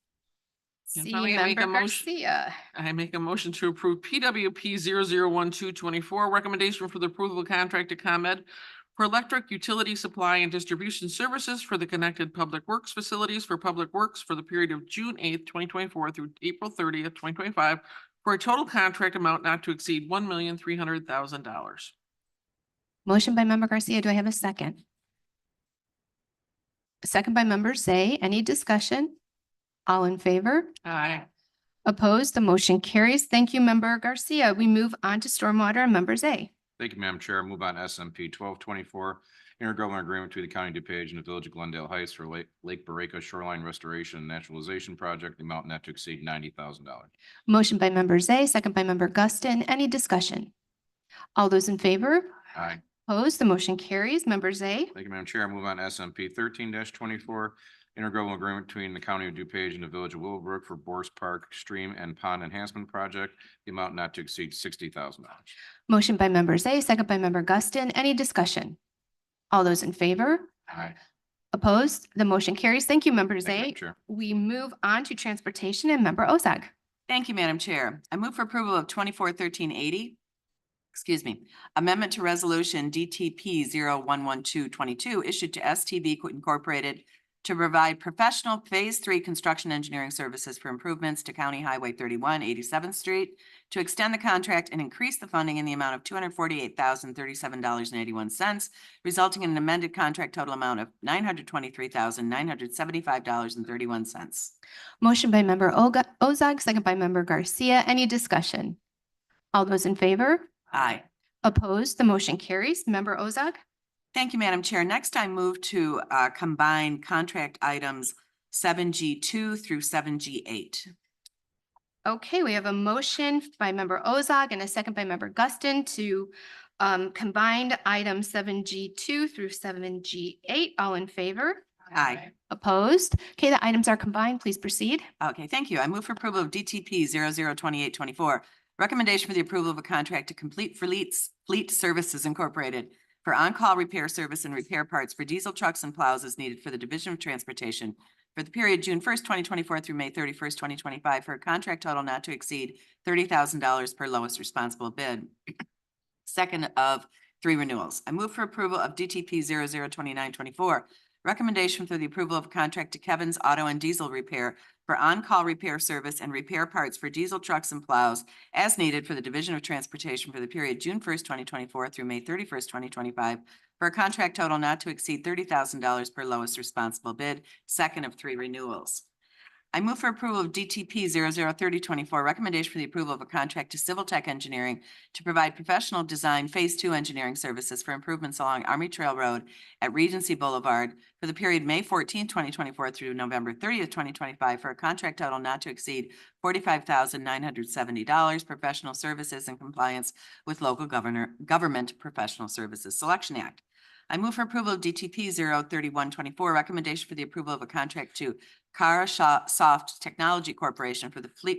And See finally, I make member a motion- Garcia. I make a motion to approve PWP 001224, recommendation for the approval of contract to ComEd for electric utility supply and distribution services for the connected Public Works facilities for Public Works for the period of June 8th, 2024 through April 30th, 2025, for a total contract amount not to exceed $1,300,000. Motion by member Garcia. Do I have a second? Second by member Zay. Any discussion? All in favor? Aye. Opposed? The motion carries. Thank you, member Garcia. We move on to Stormwater and member Zay. Thank you, Madam Chair. Move on SMP 1224, intergovernmental agreement between the County of DuPage and the Village of Glendale Heights for Lake Borrego Shoreline Restoration and Naturalization Project, the amount not to exceed $90,000. Motion by member Zay, second by member Guston. Any discussion? All those in favor? Aye. Opposed? The motion carries. Member Zay. Thank you, Madam Chair. Move on SMP 13-24, intergovernmental agreement between the County of DuPage and the Village of Willowbrook for Boris Park Stream and Pond Enhancement Project, the amount not to exceed $60,000. Motion by member Zay, second by member Guston. Any discussion? All those in favor? Aye. Opposed? The motion carries. Thank you, member Thank you, Zay. Madam Chair. We move on to transportation and member Ozag. Thank you, Madam Chair. I move for approval of 241380. Amendment to Resolution DTP 011222 issued to STB Incorporated to provide professional Phase 3 construction engineering services for improvements to County Highway 31, 87th Street, to extend the contract and increase the funding in the amount of $248,037.81, resulting in an amended contract total amount of $923,975.31. Motion by member Ozag, second by member Garcia. Any discussion? All those in favor? Aye. Opposed? The motion carries. Member Ozag. Thank you, Madam Chair. Next, I move to combine contract items 7G2 through 7G8. Okay, we have a motion by member Ozag and a second by member Guston to combine items 7G2 through 7G8. All in favor? Aye. Opposed? Okay, the items are combined. Please proceed. Okay, thank you. I move for approval of DTP 002824. Recommendation for the approval of a contract to Complete Fleet Services Incorporated for on-call repair service and repair parts for diesel trucks and plows as needed for the Division of Transportation for the period June 1st, 2024 through May 31st, 2025 for a contract total not to exceed $30,000 per lowest responsible bid. Second of 3 renewals. I move for approval of DTP 002924. Recommendation for the approval of a contract to Kevin's Auto and Diesel Repair for on-call repair service and repair parts for diesel trucks and plows as needed for the Division of Transportation for the period June 1st, 2024 through May 31st, 2025 for a contract total not to exceed $30,000 per lowest responsible bid. Second of 3 renewals. I move for approval of DTP 003024, recommendation for the approval of a contract to Civil Tech Engineering to provide professional design Phase 2 engineering services for improvements along Army Trail Road at Regency Boulevard for the period May 14, 2024 through November 30th, 2025 for a contract total not to exceed $45,970, professional services in compliance with local government professional services selection act. I move for approval of DTP 03124, recommendation for the approval of a contract to Soft Technology Corporation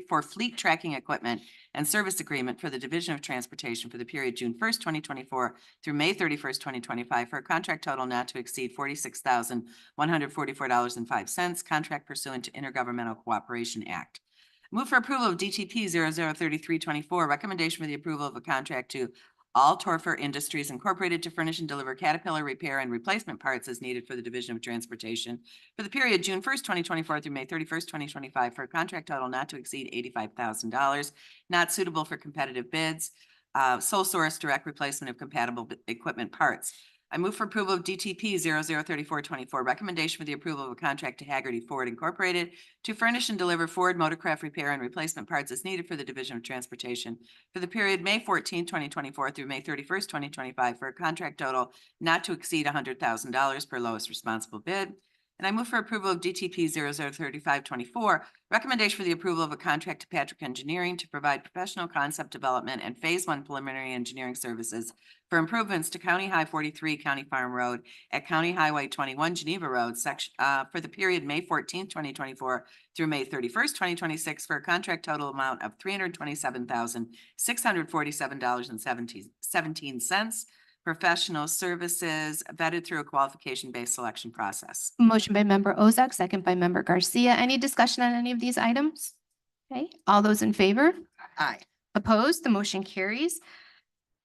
for fleet tracking equipment and service agreement for the Division of Transportation for the period June 1st, 2024 through May 31st, 2025 for a contract total not to exceed $46,144.05, contract pursuant to Intergovernmental Cooperation Act. Move for approval of DTP 003324, recommendation for the approval of a contract to All Torfer Industries Incorporated to furnish and deliver Caterpillar repair and replacement parts as needed for the Division of Transportation for the period June 1st, 2024 through May 31st, 2025 for a contract total not to exceed $85,000, not suitable for competitive bids, sole source direct replacement of compatible equipment parts. I move for approval of DTP 003424, recommendation for the approval of a contract to Haggerty Ford Incorporated to furnish and deliver Ford motorcraft repair and replacement parts as needed for the Division of Transportation for the period May 14, 2024 through May 31st, 2025 for a contract total not to exceed $100,000 per lowest responsible bid. And I move for approval of DTP 003524, recommendation for the approval of a contract to Patrick Engineering to provide professional concept development and Phase 1 preliminary engineering services for improvements to County High 43 County Farm Road at County Highway 21 Geneva Road section for the period May 14, 2024 through May 31st, 2026 for a contract total amount of $327,647.17. Professional services vetted through a qualification-based selection process. Motion by member Ozak, second by member Garcia. Any discussion on any of these items? Okay, all those in favor? Aye. Opposed? The motion carries.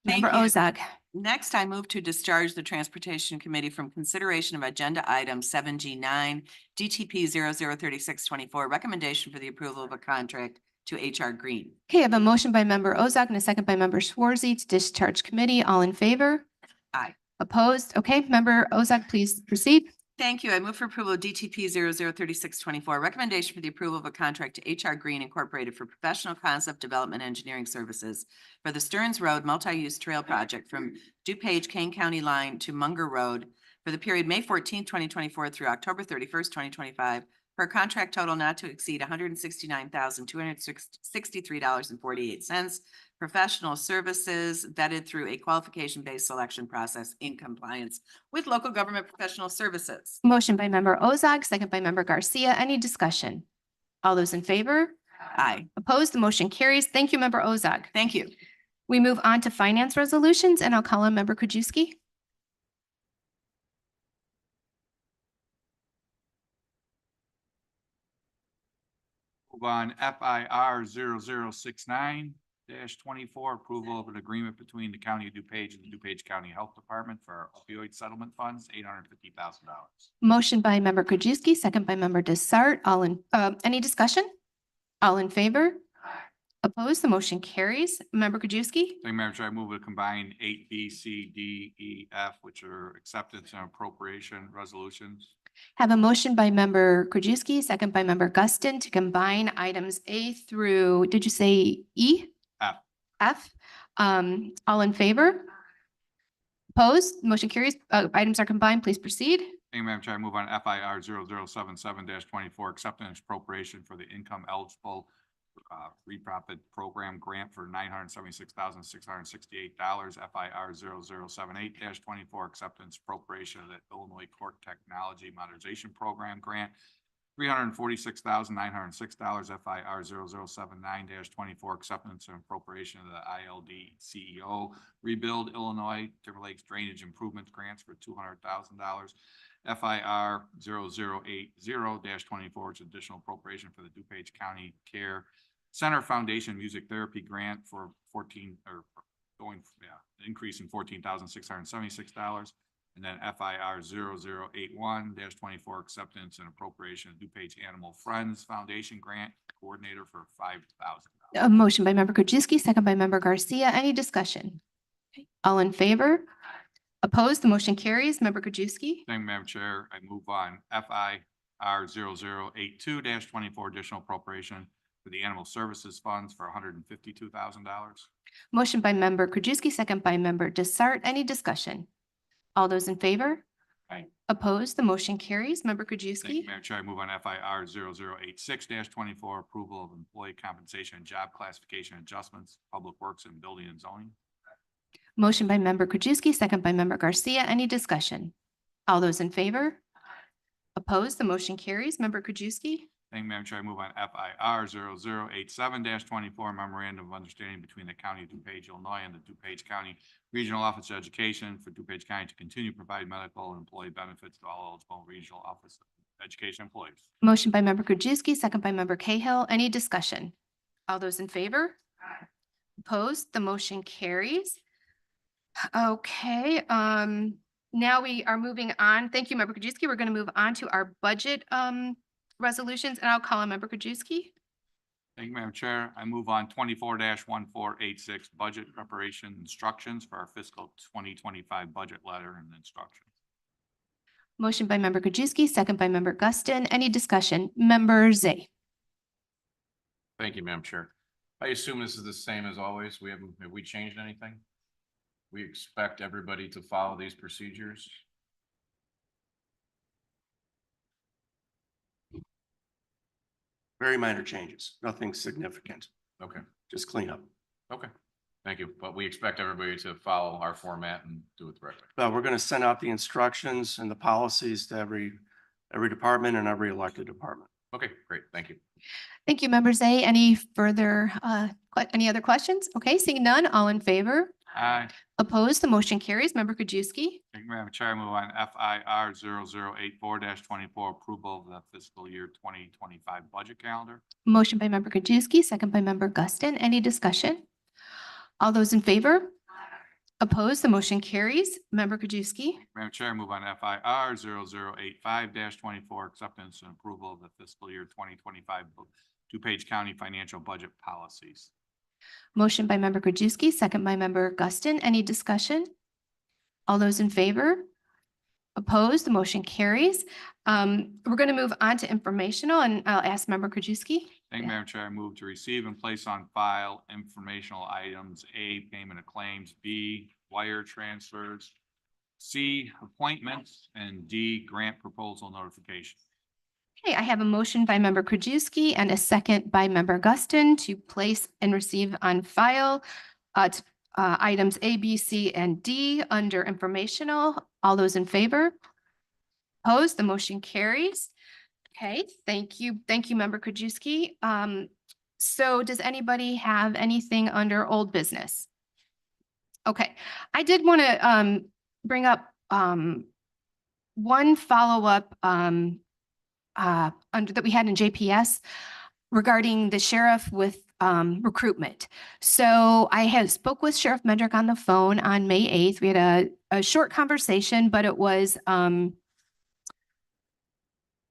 Thank Member you. Ozak. Next, I move to discharge the Transportation Committee from consideration of agenda item 7G9, DTP 003624, recommendation for the approval of a contract to HR Green. Okay, I have a motion by member Ozak and a second by member Schwarze to discharge committee. All in favor? Aye. Opposed? Okay, member Ozak, please proceed. Thank you. I move for approval of DTP 003624, recommendation for the approval of a contract to HR Green Incorporated for professional concept development engineering services for the Stearns Road multi-use trail project from DuPage Kane County line to Munger Road for the period May 14, 2024 through October 31st, 2025 for a contract total not to exceed $169,263.48. Professional services vetted through a qualification-based selection process in compliance with local government professional services. Motion by member Ozak, second by member Garcia. Any discussion? All those in favor? Aye. Opposed? The motion carries. Thank you, member Ozak. Thank you. We move on to finance resolutions and I'll call on member Krajewski. Move on FIR 0069-24, approval of an agreement between the County of DuPage and the DuPage County Health Department for opioid settlement funds, $850,000. Motion by member Krajewski, second by member Desart. All in, any discussion? All in favor? Opposed? The motion carries. Member Krajewski? Thank you, Madam Chair. I move to combine 8B, C, D, E, F, which are acceptance and appropriation resolutions. Have a motion by member Krajewski, second by member Guston to combine items A through, did you say E? F. F. All in favor? Opposed? Motion carries. Items are combined. Please proceed. Thank you, Madam Chair. I move on FIR 0077-24, acceptance appropriation for the income eligible reprofit program grant for $976,668. FIR 0078-24, acceptance appropriation of the Illinois Court Technology Modernization Program grant, $346,906. FIR 0079-24, acceptance and appropriation of the ILD CEO Rebuild Illinois Timber Lakes Drainage Improvements grants for $200,000. FIR 0080-24, it's additional appropriation for the DuPage County Care Center Foundation Music Therapy Grant for increase in $14,676. And then FIR 0081-24, acceptance and appropriation of DuPage Animal Friends Foundation Grant Coordinator for $5,000. A motion by member Krajewski, second by member Garcia. Any discussion? Okay. All in favor? Opposed? The motion carries. Member Krajewski? Thank you, Madam Chair. I move on FIR FIR 0082-24 additional appropriation for the animal services funds for $152,000. Motion by member Krajewski, second by member Desart. Any discussion? All those in favor? Aye. Opposed? The motion carries. Member Thank Krajewski. you, Madam Chair. I move on FIR 0086-24, approval of employee compensation and job classification adjustments, Public Works and Building and Zoning. Motion by member Krajewski, second by member Garcia. Any discussion? All those in favor? Opposed? The motion carries. Member Krajewski. Thank you, Madam Chair. I move on FIR 0087-24, memorandum of understanding between the County of DuPage, Illinois and the DuPage County Regional Office of Education for DuPage County to continue to provide medical and employee benefits to all eligible regional office of education employees. Motion by member Krajewski, second by member Cahill. Any discussion? All those in favor? Opposed? The motion carries. Okay, now we are moving on. Thank you, member Krajewski. We're going to move on to our budget resolutions, and I'll call on member Krajewski. Thank you, Madam Chair. I move on 24-1486, budget preparation instructions for our fiscal 2025 budget letter and instructions. Motion by member Krajewski, second by member Guston. Any discussion? Member Zay. Thank you, Madam Chair. I assume this is the same as always. Have we changed anything? We expect everybody to follow these procedures. Very minor changes, nothing significant, Okay, just cleanup. okay. Thank you. But we expect everybody to follow our format and do it the right way. But we're going to send out the instructions and the policies to every department and every elected department. Okay, great. Thank you. Thank you, member Zay. Any further, any other questions? Okay, seeing none, all in favor? Aye. Opposed? The motion carries. Member Krajewski. Thank you, Madam Chair. I move on FIR 0084-24, approval of the fiscal year 2025 budget calendar. Motion by member Krajewski, second by member Guston. Any discussion? All those in favor? Opposed? The motion carries. Member Krajewski. Madam Chair, I move on FIR 0085-24, acceptance and approval of the fiscal year 2025 DuPage County financial budget policies. Motion by member Krajewski, second by member Guston. Any discussion? All those in favor? Opposed? The motion carries. We're going to move on to informational, and I'll ask member Krajewski. Thank you, Madam Chair. I move to receive and place on file informational items: A, payment of claims; B, wire transfers; C, appointments; and D, grant proposal notification. Okay, I have a motion by member Krajewski and a second by member Guston to place and receive on file items A, B, C, and D under informational. All those in favor? Opposed? The motion carries. Okay, thank you. Thank you, member Krajewski. So does anybody have anything under old business? Okay, I did want to bring up one follow-up under that we had in JPS regarding the sheriff with recruitment. So I had spoke with Sheriff Mendrick on the phone on May 8th. We had a short conversation, but it was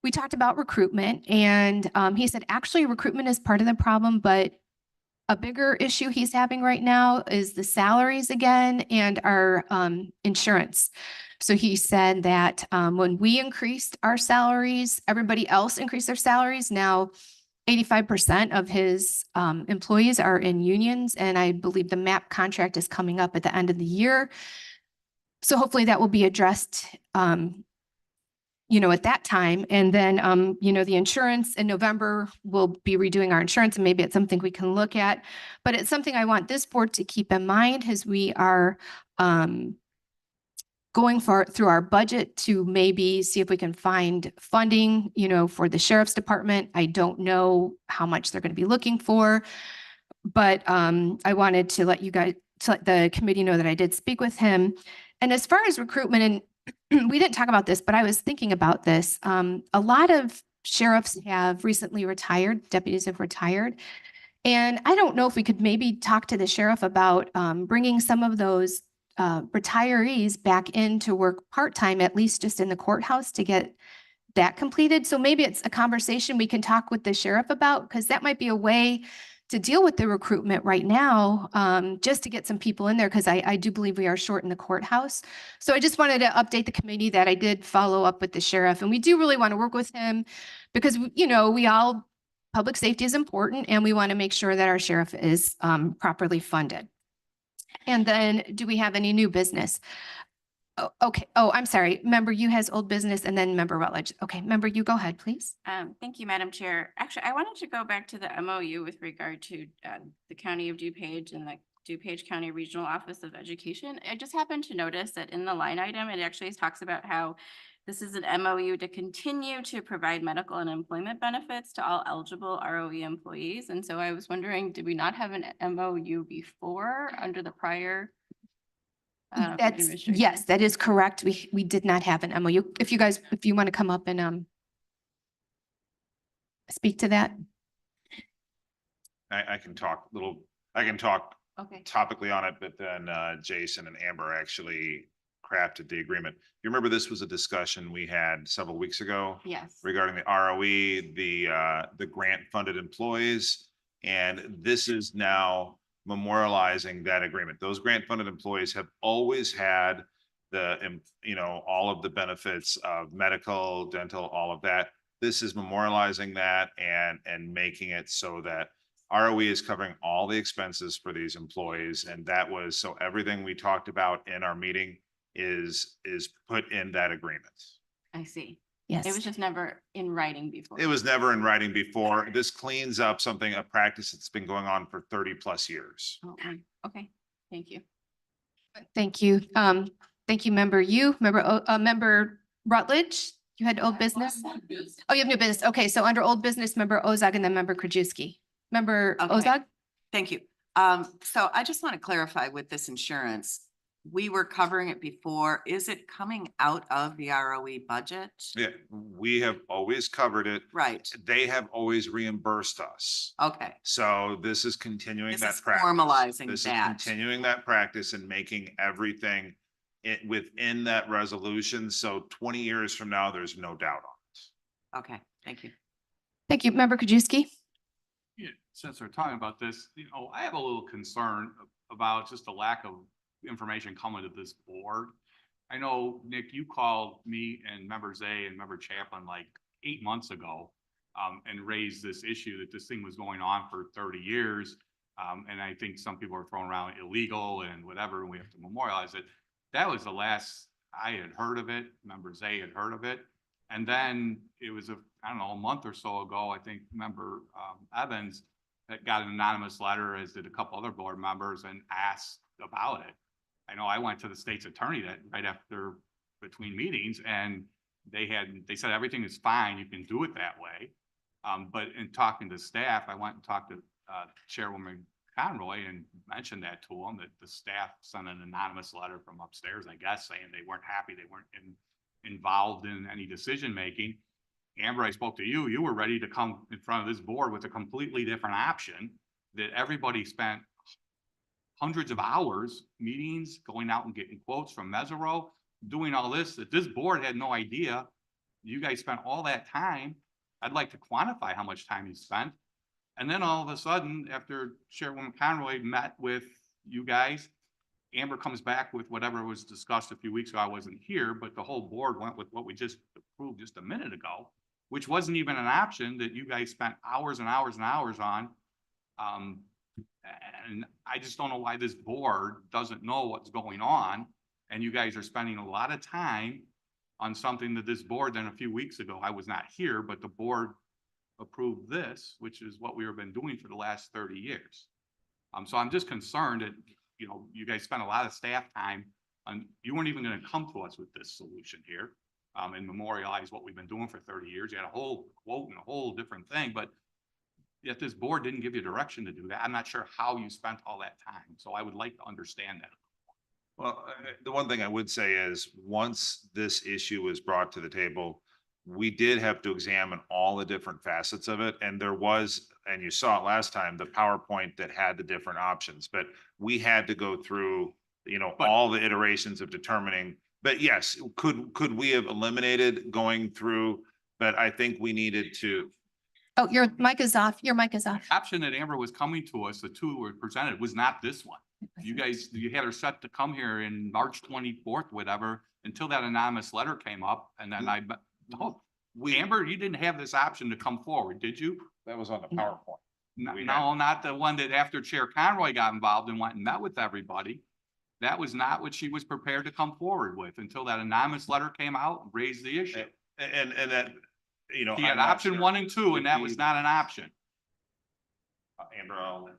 we talked about recruitment, and he said actually recruitment is part of the problem, but a bigger issue he's having right now is the salaries again and our insurance. So he said that when we increased our salaries, everybody else increased their salaries. Now 85% of his employees are in unions, and I believe the MAP contract is coming up at the end of the year. So hopefully that will be addressed at that time. And then, the insurance in November, we'll be redoing our insurance, and maybe it's something we can look at. But it's something I want this board to keep in mind as we are going through our budget to maybe see if we can find funding, for the sheriff's department. I don't know how much they're going to be looking for, but I wanted to let the committee know that I did speak with him. And as far as recruitment, and we didn't talk about this, but I was thinking about this. A lot of sheriffs have recently retired, deputies have retired. And I don't know if we could maybe talk to the sheriff about bringing some of those retirees back in to work part-time, at least just in the courthouse, to get that completed. So maybe it's a conversation we can talk with the sheriff about, because that might be a way to deal with the recruitment right now, just to get some people in there, because I do believe we are short in the courthouse. So I just wanted to update the committee that I did follow up with the sheriff, and we do really want to work with him because, you know, public safety is important, and we want to make sure that our sheriff is properly funded. And then, do we have any new business? Oh, okay. Oh, I'm sorry. Member, you has old business, and then Member Rutledge. Okay, Member, you go ahead, please. Thank you, Madam Chair. Actually, I wanted to go back to the MOU with regard to the County of DuPage and the DuPage County Regional Office of Education. I just happened to notice that in the line item, it actually talks about how this is an MOU to continue to provide medical and employment benefits to all eligible ROE employees. And so I was wondering, did we not have an MOU before under the prior? Yes, that is correct. We did not have an MOU. If you want to come up and speak to that. I can talk Okay. topically on it, but then Jason and Amber actually crafted the agreement. You remember this was a discussion we had several weeks ago Yes. regarding the ROE, the grant funded employees. And this is now memorializing that agreement. Those grant funded employees have always had all of the benefits of medical, dental, all of that. This is memorializing that and making it so that ROE is covering all the expenses for these employees. And that was, so everything we talked about in our meeting is put in that agreement. I see. Yes. It was just never in writing before. It was never in writing before. This cleans up a practice that's been going on for 30+ years. Oh, okay, thank you. Thank you. Thank you, Member Rutledge. You had old business? Oh, you have new business. Okay, so under old business, Member Ozag and then Member Krajewski. Member Okay. Ozag? Thank you. So I just want to clarify with this insurance. We were covering it before. Is it coming out of the ROE budget? Yeah, we have always covered it. Right. They have always reimbursed us. Okay. So this is continuing This that is practice. formalizing This is that. continuing that practice and making everything within that resolution. So 20 years from now, there's no doubt on it. Okay, thank you. Thank you, Member Krajewski. Yeah, since we're talking about this, I have a little concern about just the lack of information coming to this board. I know, Nick, you called me and Member Zay and Member Chaplin like 8 months ago and raised this issue that this thing was going on for 30 years. And I think some people are throwing around illegal and whatever, and we have to memorialize it. That was the last I had heard of it. Member Zay had heard of it. And then it was a month or so ago, I think Member Evans that got an anonymous letter, as did a couple other board members, and asked about it. I know I went to the state's attorney between meetings, and they said everything is fine, you can do it that way. But in talking to staff, I went and talked to Chairwoman Conroy and mentioned that to them, that the staff sent an anonymous letter from upstairs, I guess, saying they weren't happy, they weren't involved in any decision making. Amber, I spoke to you, you were ready to come in front of this board with a completely different option, that everybody spent hundreds of hours, meetings, going out and getting quotes from Mesero, doing all this, that this board had no idea. You guys spent all that time. I'd like to quantify how much time you spent. And then all of a sudden, after Chairwoman Conroy met with you guys, Amber comes back with whatever was discussed a few weeks ago. I wasn't here, but the whole board went with what we just approved just a minute ago, which wasn't even an option that you guys spent hours and hours and hours on. And I just don't know why this board doesn't know what's going on. And you guys are spending a lot of time on something that this board, then a few weeks ago, I was not here, but the board approved this, which is what we have been doing for the last 30 years. So I'm just concerned that, you guys spent a lot of staff time on, you weren't even going to come to us with this solution here and memorialize what we've been doing for 30 years. You had a whole quote and a whole different thing, but yet this board didn't give you direction to do that. I'm not sure how you spent all that time. So I would like to understand that. Well, the one thing I would say is once this issue was brought to the table, we did have to examine all the different facets of it. And there was, and you saw it last time, the PowerPoint that had the different options, but we had to go through, all the iterations of determining, but yes, could we have eliminated going through, but I think we needed to. Oh, your mic is off. Your mic is off. Option that Amber was coming to us, the two were presented, was not this one. You guys, you had her set to come here in March 24th, whatever, until that anonymous letter came up, and then oh, Amber, you didn't have this option to come forward, did you? That was on the PowerPoint. We had- No, not the one that after Chair Conroy got involved and went and met with everybody. That was not what she was prepared to come forward with until that anonymous letter came out and raised the issue. And that, you know. She had I'm not option sure 1 and 2, if and that was we- not an option. Amber,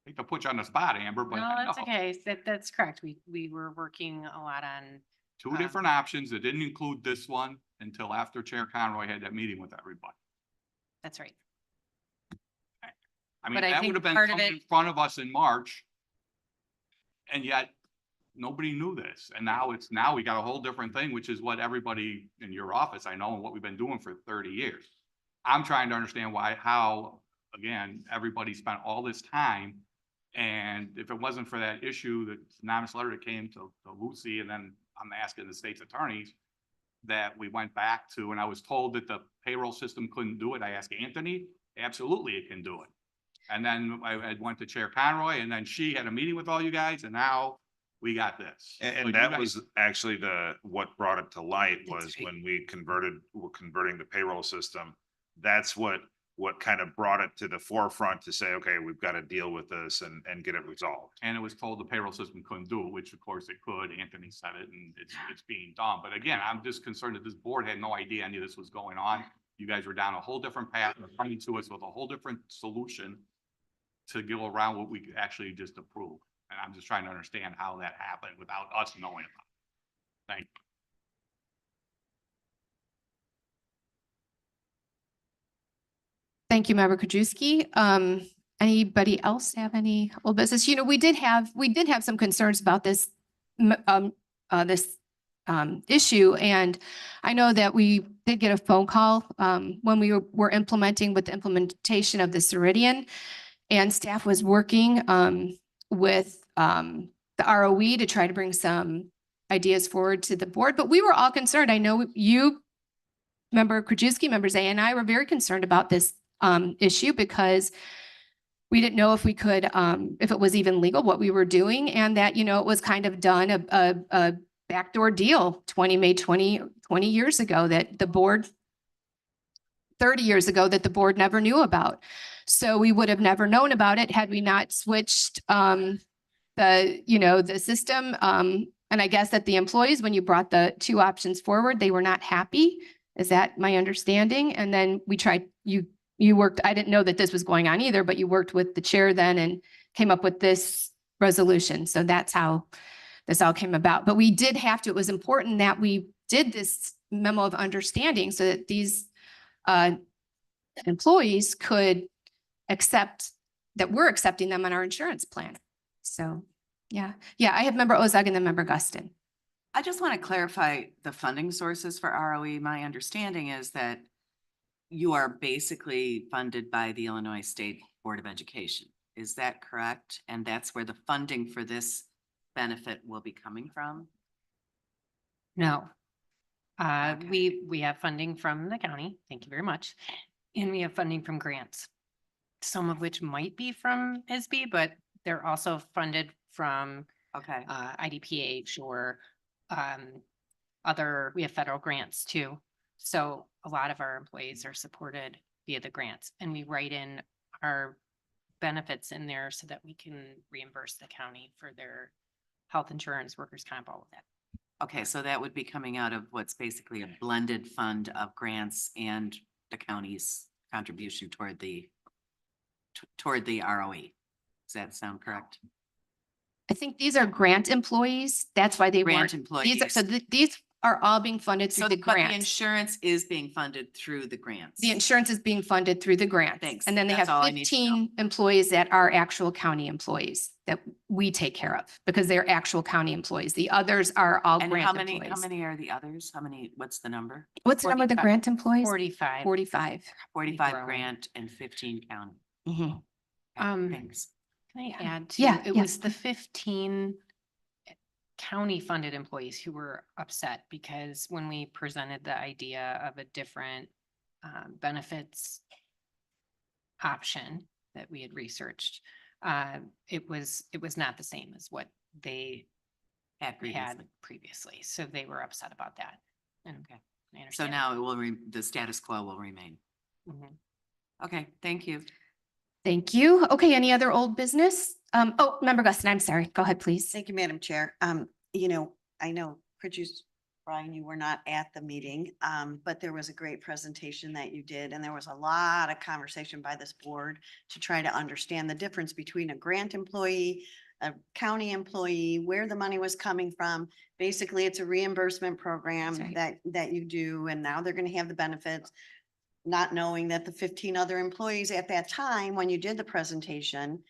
Hate to put you on the spot, Amber, but No, that's no. okay. That's correct. We were working a lot on, Two different options that didn't include this one until after Chair Conroy had that meeting with everybody. that's right. I mean, But I that think would have been part of coming in front of us in March. And yet, nobody knew this. And now we got a whole different thing, which is what everybody in your office, I know, and what we've been doing for 30 years. I'm trying to understand how, again, everybody spent all this time. And if it wasn't for that issue, that anonymous letter that came to Lucy, and then I'm asking the state's attorneys that we went back to, and I was told that the payroll system couldn't do it. I asked Anthony, absolutely it can do it. And then I went to Chair Conroy, and then she had a meeting with all you guys, and now we got this. So And you that guys- was actually what brought it to light That's was right. when we're converting the payroll system. That's what kind of brought it to the forefront to say, okay, we've got to deal with this and get it resolved. And it was told the payroll system couldn't do it, which of course it could. Anthony said it, and it's being done. But again, I'm just concerned that this board had no idea any of this was going on. You guys were down a whole different path, and coming to us with a whole different solution to go around what we actually just approved. And I'm just trying to understand how that happened without us knowing about it. Thank you. Thank you, Member Krajewski. Anybody else have any old business? You know, we did have some concerns about this issue. And I know that we did get a phone call when we were implementing with the implementation of the Ceridian, and staff was working with the ROE to try to bring some ideas forward to the board. But we were all concerned. I know you, Member Krajewski, Members A and I were very concerned about this issue because we didn't know if we could, if it was even legal, what we were doing, and that, you know, it was kind of done a backdoor deal 20 years ago that the board, 30 years ago that the board never knew about. So we would have never known about it had we not switched the system. And I guess that the employees, when you brought the two options forward, they were not happy. Is that my understanding? And then we tried, you worked, I didn't know that this was going on either, but you worked with the chair then and came up with this resolution. So that's how this all came about. But we did have to, it was important that we did this memo of understanding so that these employees could accept that we're accepting them on our insurance plan. So, yeah. I have Member Ozag and then Member Guston. I just want to clarify the funding sources for ROE. My understanding is that you are basically funded by the Illinois State Board of Education. Is that correct? And that's where the funding for this benefit will be coming from? No. Okay. We have funding from the county. Thank you very much. And we have funding from grants. Some of which might be from ISB, but they're also funded from Okay. IDPH or we have federal grants too. So a lot of our employees are supported via the grants, and we write in our benefits in there so that we can reimburse the county for their health insurance, workers' comp, all of that. Okay, so that would be coming out of what's basically a blended fund of grants and the county's contribution toward the ROE. Does that sound correct? I think these are grant employees. That's why they Grant weren't. employees. These are all being funded So through the but the grant. insurance is being funded through the grants. The insurance is being funded through the grant. Thanks. And then they That's have all I need to know. 15 employees that are actual county employees that we take care of because they're actual county employees. The others are all And grant how employees. many are the others? What's the number? What's the number of the 45. grant employees? 45. 45. 45 growing. grant and 15 county. Mhm. Okay, Thanks. Can I add to? Yeah, It yeah. was the 15 county funded employees who were upset because when we presented the idea of a different benefits option that we had researched, it was not the same as what they had previously. So they were upset about that. And Okay. I So understand. now it will, the status quo will remain. Mhm. Okay, thank you. Thank you. Okay, any other old business? Oh, Member Guston, I'm sorry. Go ahead, please. Thank you, Madam Chair. I know, producer Brian, you were not at the meeting, but there was a great presentation that you did, and there was a lot of conversation by this board to try to understand the difference between a grant employee, a county employee, where the money was coming from. Basically, it's a reimbursement program That's right. that you do, and now they're going to have the benefits, not knowing that the 15 other employees at that time, when you did the presentation,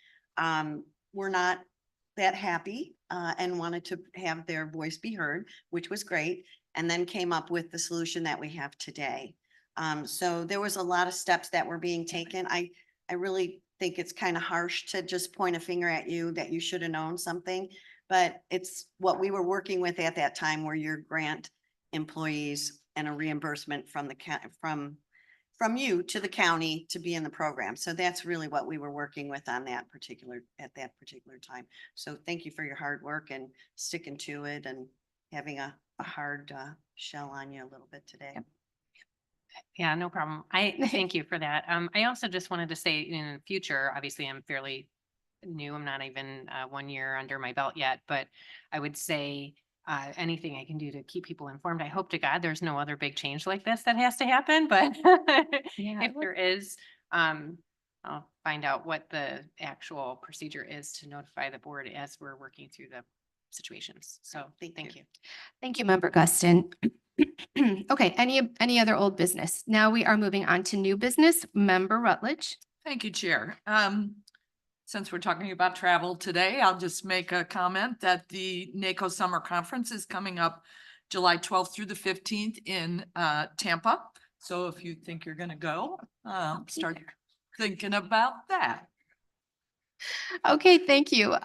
were not that happy and wanted to have their voice be heard, which was great, and then came up with the solution that we have today. So there was a lot of steps that were being taken. I really think it's kind of harsh to just point a finger at you that you should have known something, but it's what we were working with at that time were your grant employees and a reimbursement from the from you to the county to be in the program. So that's really what we were working with on that particular, at that particular time. So thank you for your hard work and sticking to it and having a hard shell on you a little bit today. Yep. Yeah, no problem. I thank you for that. I also just wanted to say in the future, obviously I'm fairly new. I'm not even 1 year under my belt yet, but I would say anything I can do to keep people informed. I hope to God there's no other big change like this that has to happen, but Yeah, if there is, I'll find out what the actual procedure is to notify the board as we're working through the situations. So thank you. Thank you, Member Guston. Okay, any other old business? Now we are moving on to new business. Member Rutledge. Thank you, Chair. Since we're talking about travel today, I'll just make a comment that the NACO Summer Conference is coming up July 12th through the 15th in Tampa. So if you think you're going to go, start thinking about that. Okay, thank you.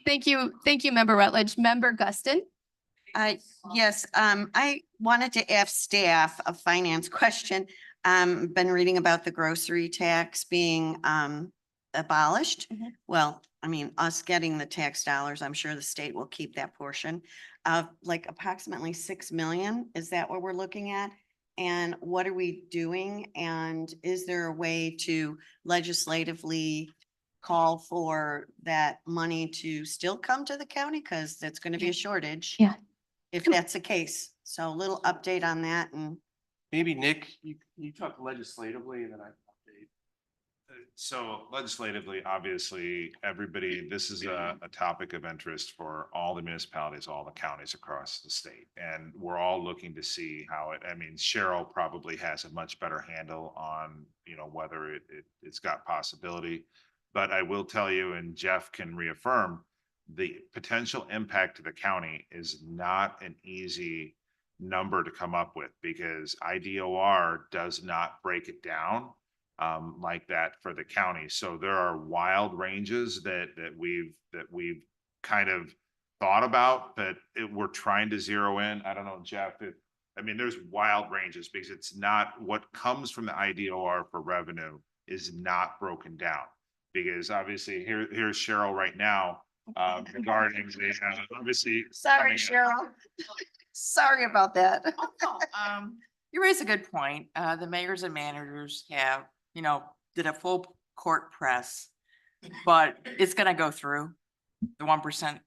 Thank you, Member Rutledge. Member Guston. Yes, I wanted to ask staff a finance question. Been reading about the grocery tax being abolished. Well, I mean, us getting the tax dollars, I'm sure the state will keep that portion of like approximately 6 million. Is that what we're looking at? And what are we doing? And is there a way to legislatively call for that money to still come to the county? Because that's going to be a shortage. Yeah. If that's the case. So a little update on that and. Maybe Nick, you talk legislatively and then I update. So legislatively, obviously, everybody, this is a topic of interest for all the municipalities, all the counties across the state. And we're all looking to see how Cheryl probably has a much better handle on, whether it's got possibility. But I will tell you, and Jeff can reaffirm, the potential impact to the county is not an easy number to come up with because IDOR does not break it down like that for the county. So there are wild ranges that we've kind of thought about that we're trying to zero in. I don't know, Jeff, there's wild ranges because it's not what comes from the IDOR for revenue is not broken down. Because obviously here's Cheryl right now regarding the obviously. Sorry, Cheryl. Sorry about that. You raise a good point. The mayors and managers have, did a full court press, but it's gonna go through the 1%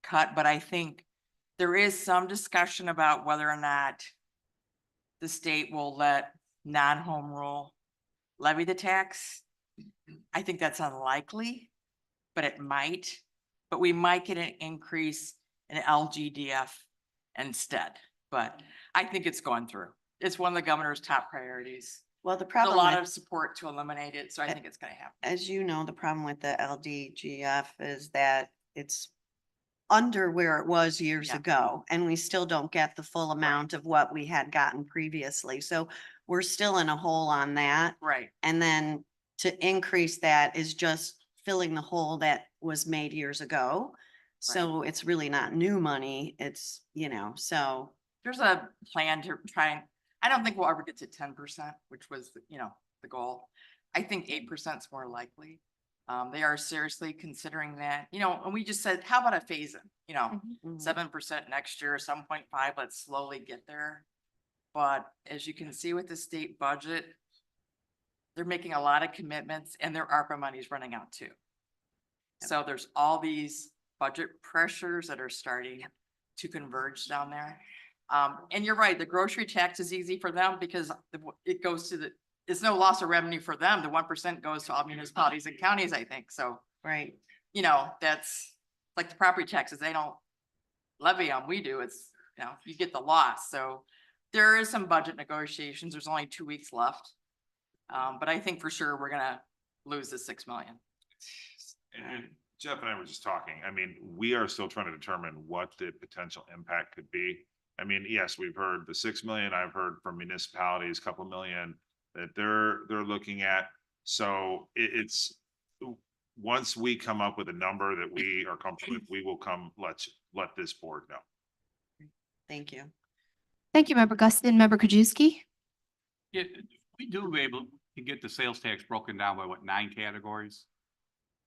cut. But I think there is some discussion about whether or not the state will let non-home rule levy the tax. I think that's unlikely, but it might. But we might get an increase in LGDF instead. But I think it's going through. It's one of the governor's top priorities. Well, the There's a problem lot with- of support to eliminate it, so I think it's gonna happen. As you know, the problem with the LDGF is that it's under where it was years Yeah. ago, and we still don't get the full amount of what we had gotten previously. So we're still in a hole on that. Right. And then to increase that is just filling the hole that was made years ago. So it's really not new money. It's, so. There's a plan to try and, I don't think we'll ever get to 10%, which was, the goal. I think 8% is more likely. They are seriously considering that, and we just said, how about a phase in, Mhm. 7% next year, 7.5, let's slowly get there. But as you can see with the state budget, they're making a lot of commitments and their ARPA money is running out too. So there's all these budget pressures that are starting to converge down there. And you're right, the grocery tax is easy for them because it goes to it's no loss of revenue for them. The 1% goes to all municipalities and counties, I think. So, Right. That's like the property taxes. They don't levy them. We do. It's, you get the loss. So there is some budget negotiations. There's only 2 weeks left. But I think for sure we're gonna lose the 6 million. And Jeff and I were just talking. I mean, we are still trying to determine what the potential impact could be. I mean, yes, we've heard the 6 million. I've heard from municipalities, couple million that they're looking at. So it's once we come up with a number that we are comfortable with, we will let this board know. Thank you. Thank you, Member Guston. Member Krajewski? Yeah, we do able to get the sales tax broken down by 9 categories,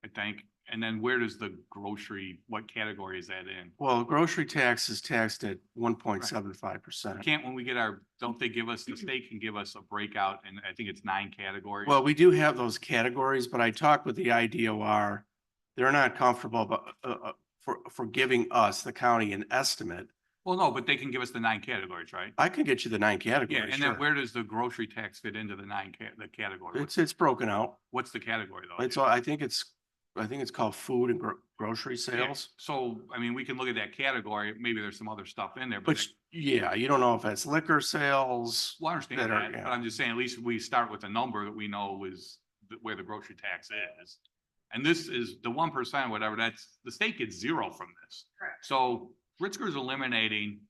I think. And then where does the grocery, what category is that in? Well, grocery tax is taxed at 1.75%. Can't, when we get don't they give us, the state can give us a breakout, and I think it's 9 categories. Well, we do have those categories, but I talked with the IDOR. They're not comfortable for giving us, the county, an estimate. Well, no, but they can give us the 9 categories, right? I can get you the 9 Yeah, categories. and then where does the grocery tax fit into the 9 the category? It's broken out. What's the category though? It's, I think it's called food and grocery Yeah, sales. so, I mean, we can look at that category, maybe there's some other stuff in there, but. Which, yeah, you don't know if that's liquor sales. Well, I understand that are- that, yeah. but I'm just saying, at least we start with a number that we know is where the grocery tax is. And this is the 1%, whatever, the state gets 0 from this. Correct. So Ritzker's eliminating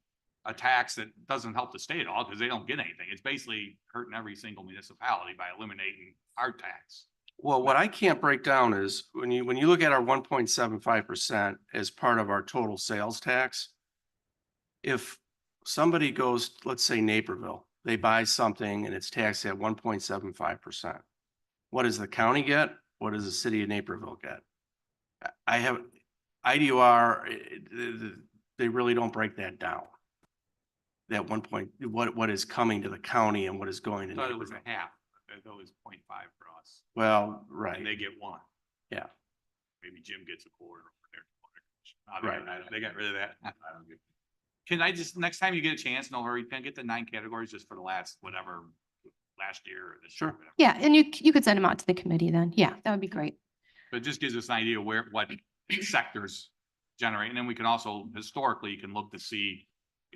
a tax that doesn't help the state at all because they don't get anything. It's basically hurting every single municipality by eliminating our tax. Well, what I can't break down is when you look at our 1.75% as part of our total sales tax, if somebody goes, let's say Naperville, they buy something and it's taxed at 1.75%. What does the county get? What does the city of Naperville get? I have IDOR, they really don't break that down. That what is coming to the county and what is going to I thought it was Naperville. a half. I thought it was 0.5 for us. Well, right. And they get 1. Yeah. Maybe Jim gets a quarter or Right. They got rid of that. Can I just, next time you get a chance, no hurry, can I get the 9 categories just for the last year or this year? Sure. whatever. Yeah, and you could send them out to the committee then. Yeah, that would be great. But it just gives us an idea what sectors generate. And then we can also, historically, you can look to see,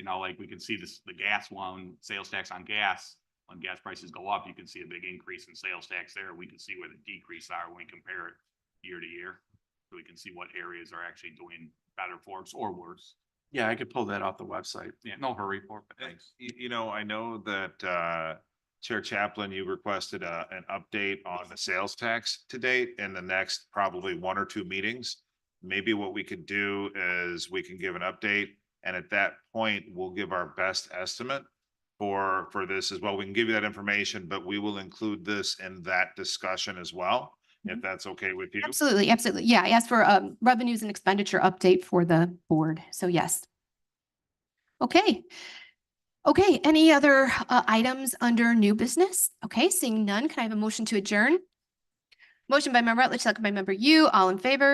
like we can see the gas one, sales tax on gas. When gas prices go up, you can see a big increase in sales tax there. We can see where the decrease are when we compare it year to year. So we can see what areas are actually doing better for us or worse. Yeah, I could pull that off the website. Yeah, no hurry for it, but thanks. I know that Chair Chaplin, you requested an update on the sales tax to date in the next probably 1 or 2 meetings. Maybe what we could do is we can give an update, and at that point, we'll give our best estimate for this as well. We can give you that information, but we will include this in that discussion as well, if that's okay with you. Absolutely, absolutely. Yeah, I asked for revenues and expenditure update for the board. So yes. Okay. Okay, any other items under new business? Okay, seeing none, can I have a motion to adjourn? Motion by Member Rutledge, second by Member Yu, all in favor?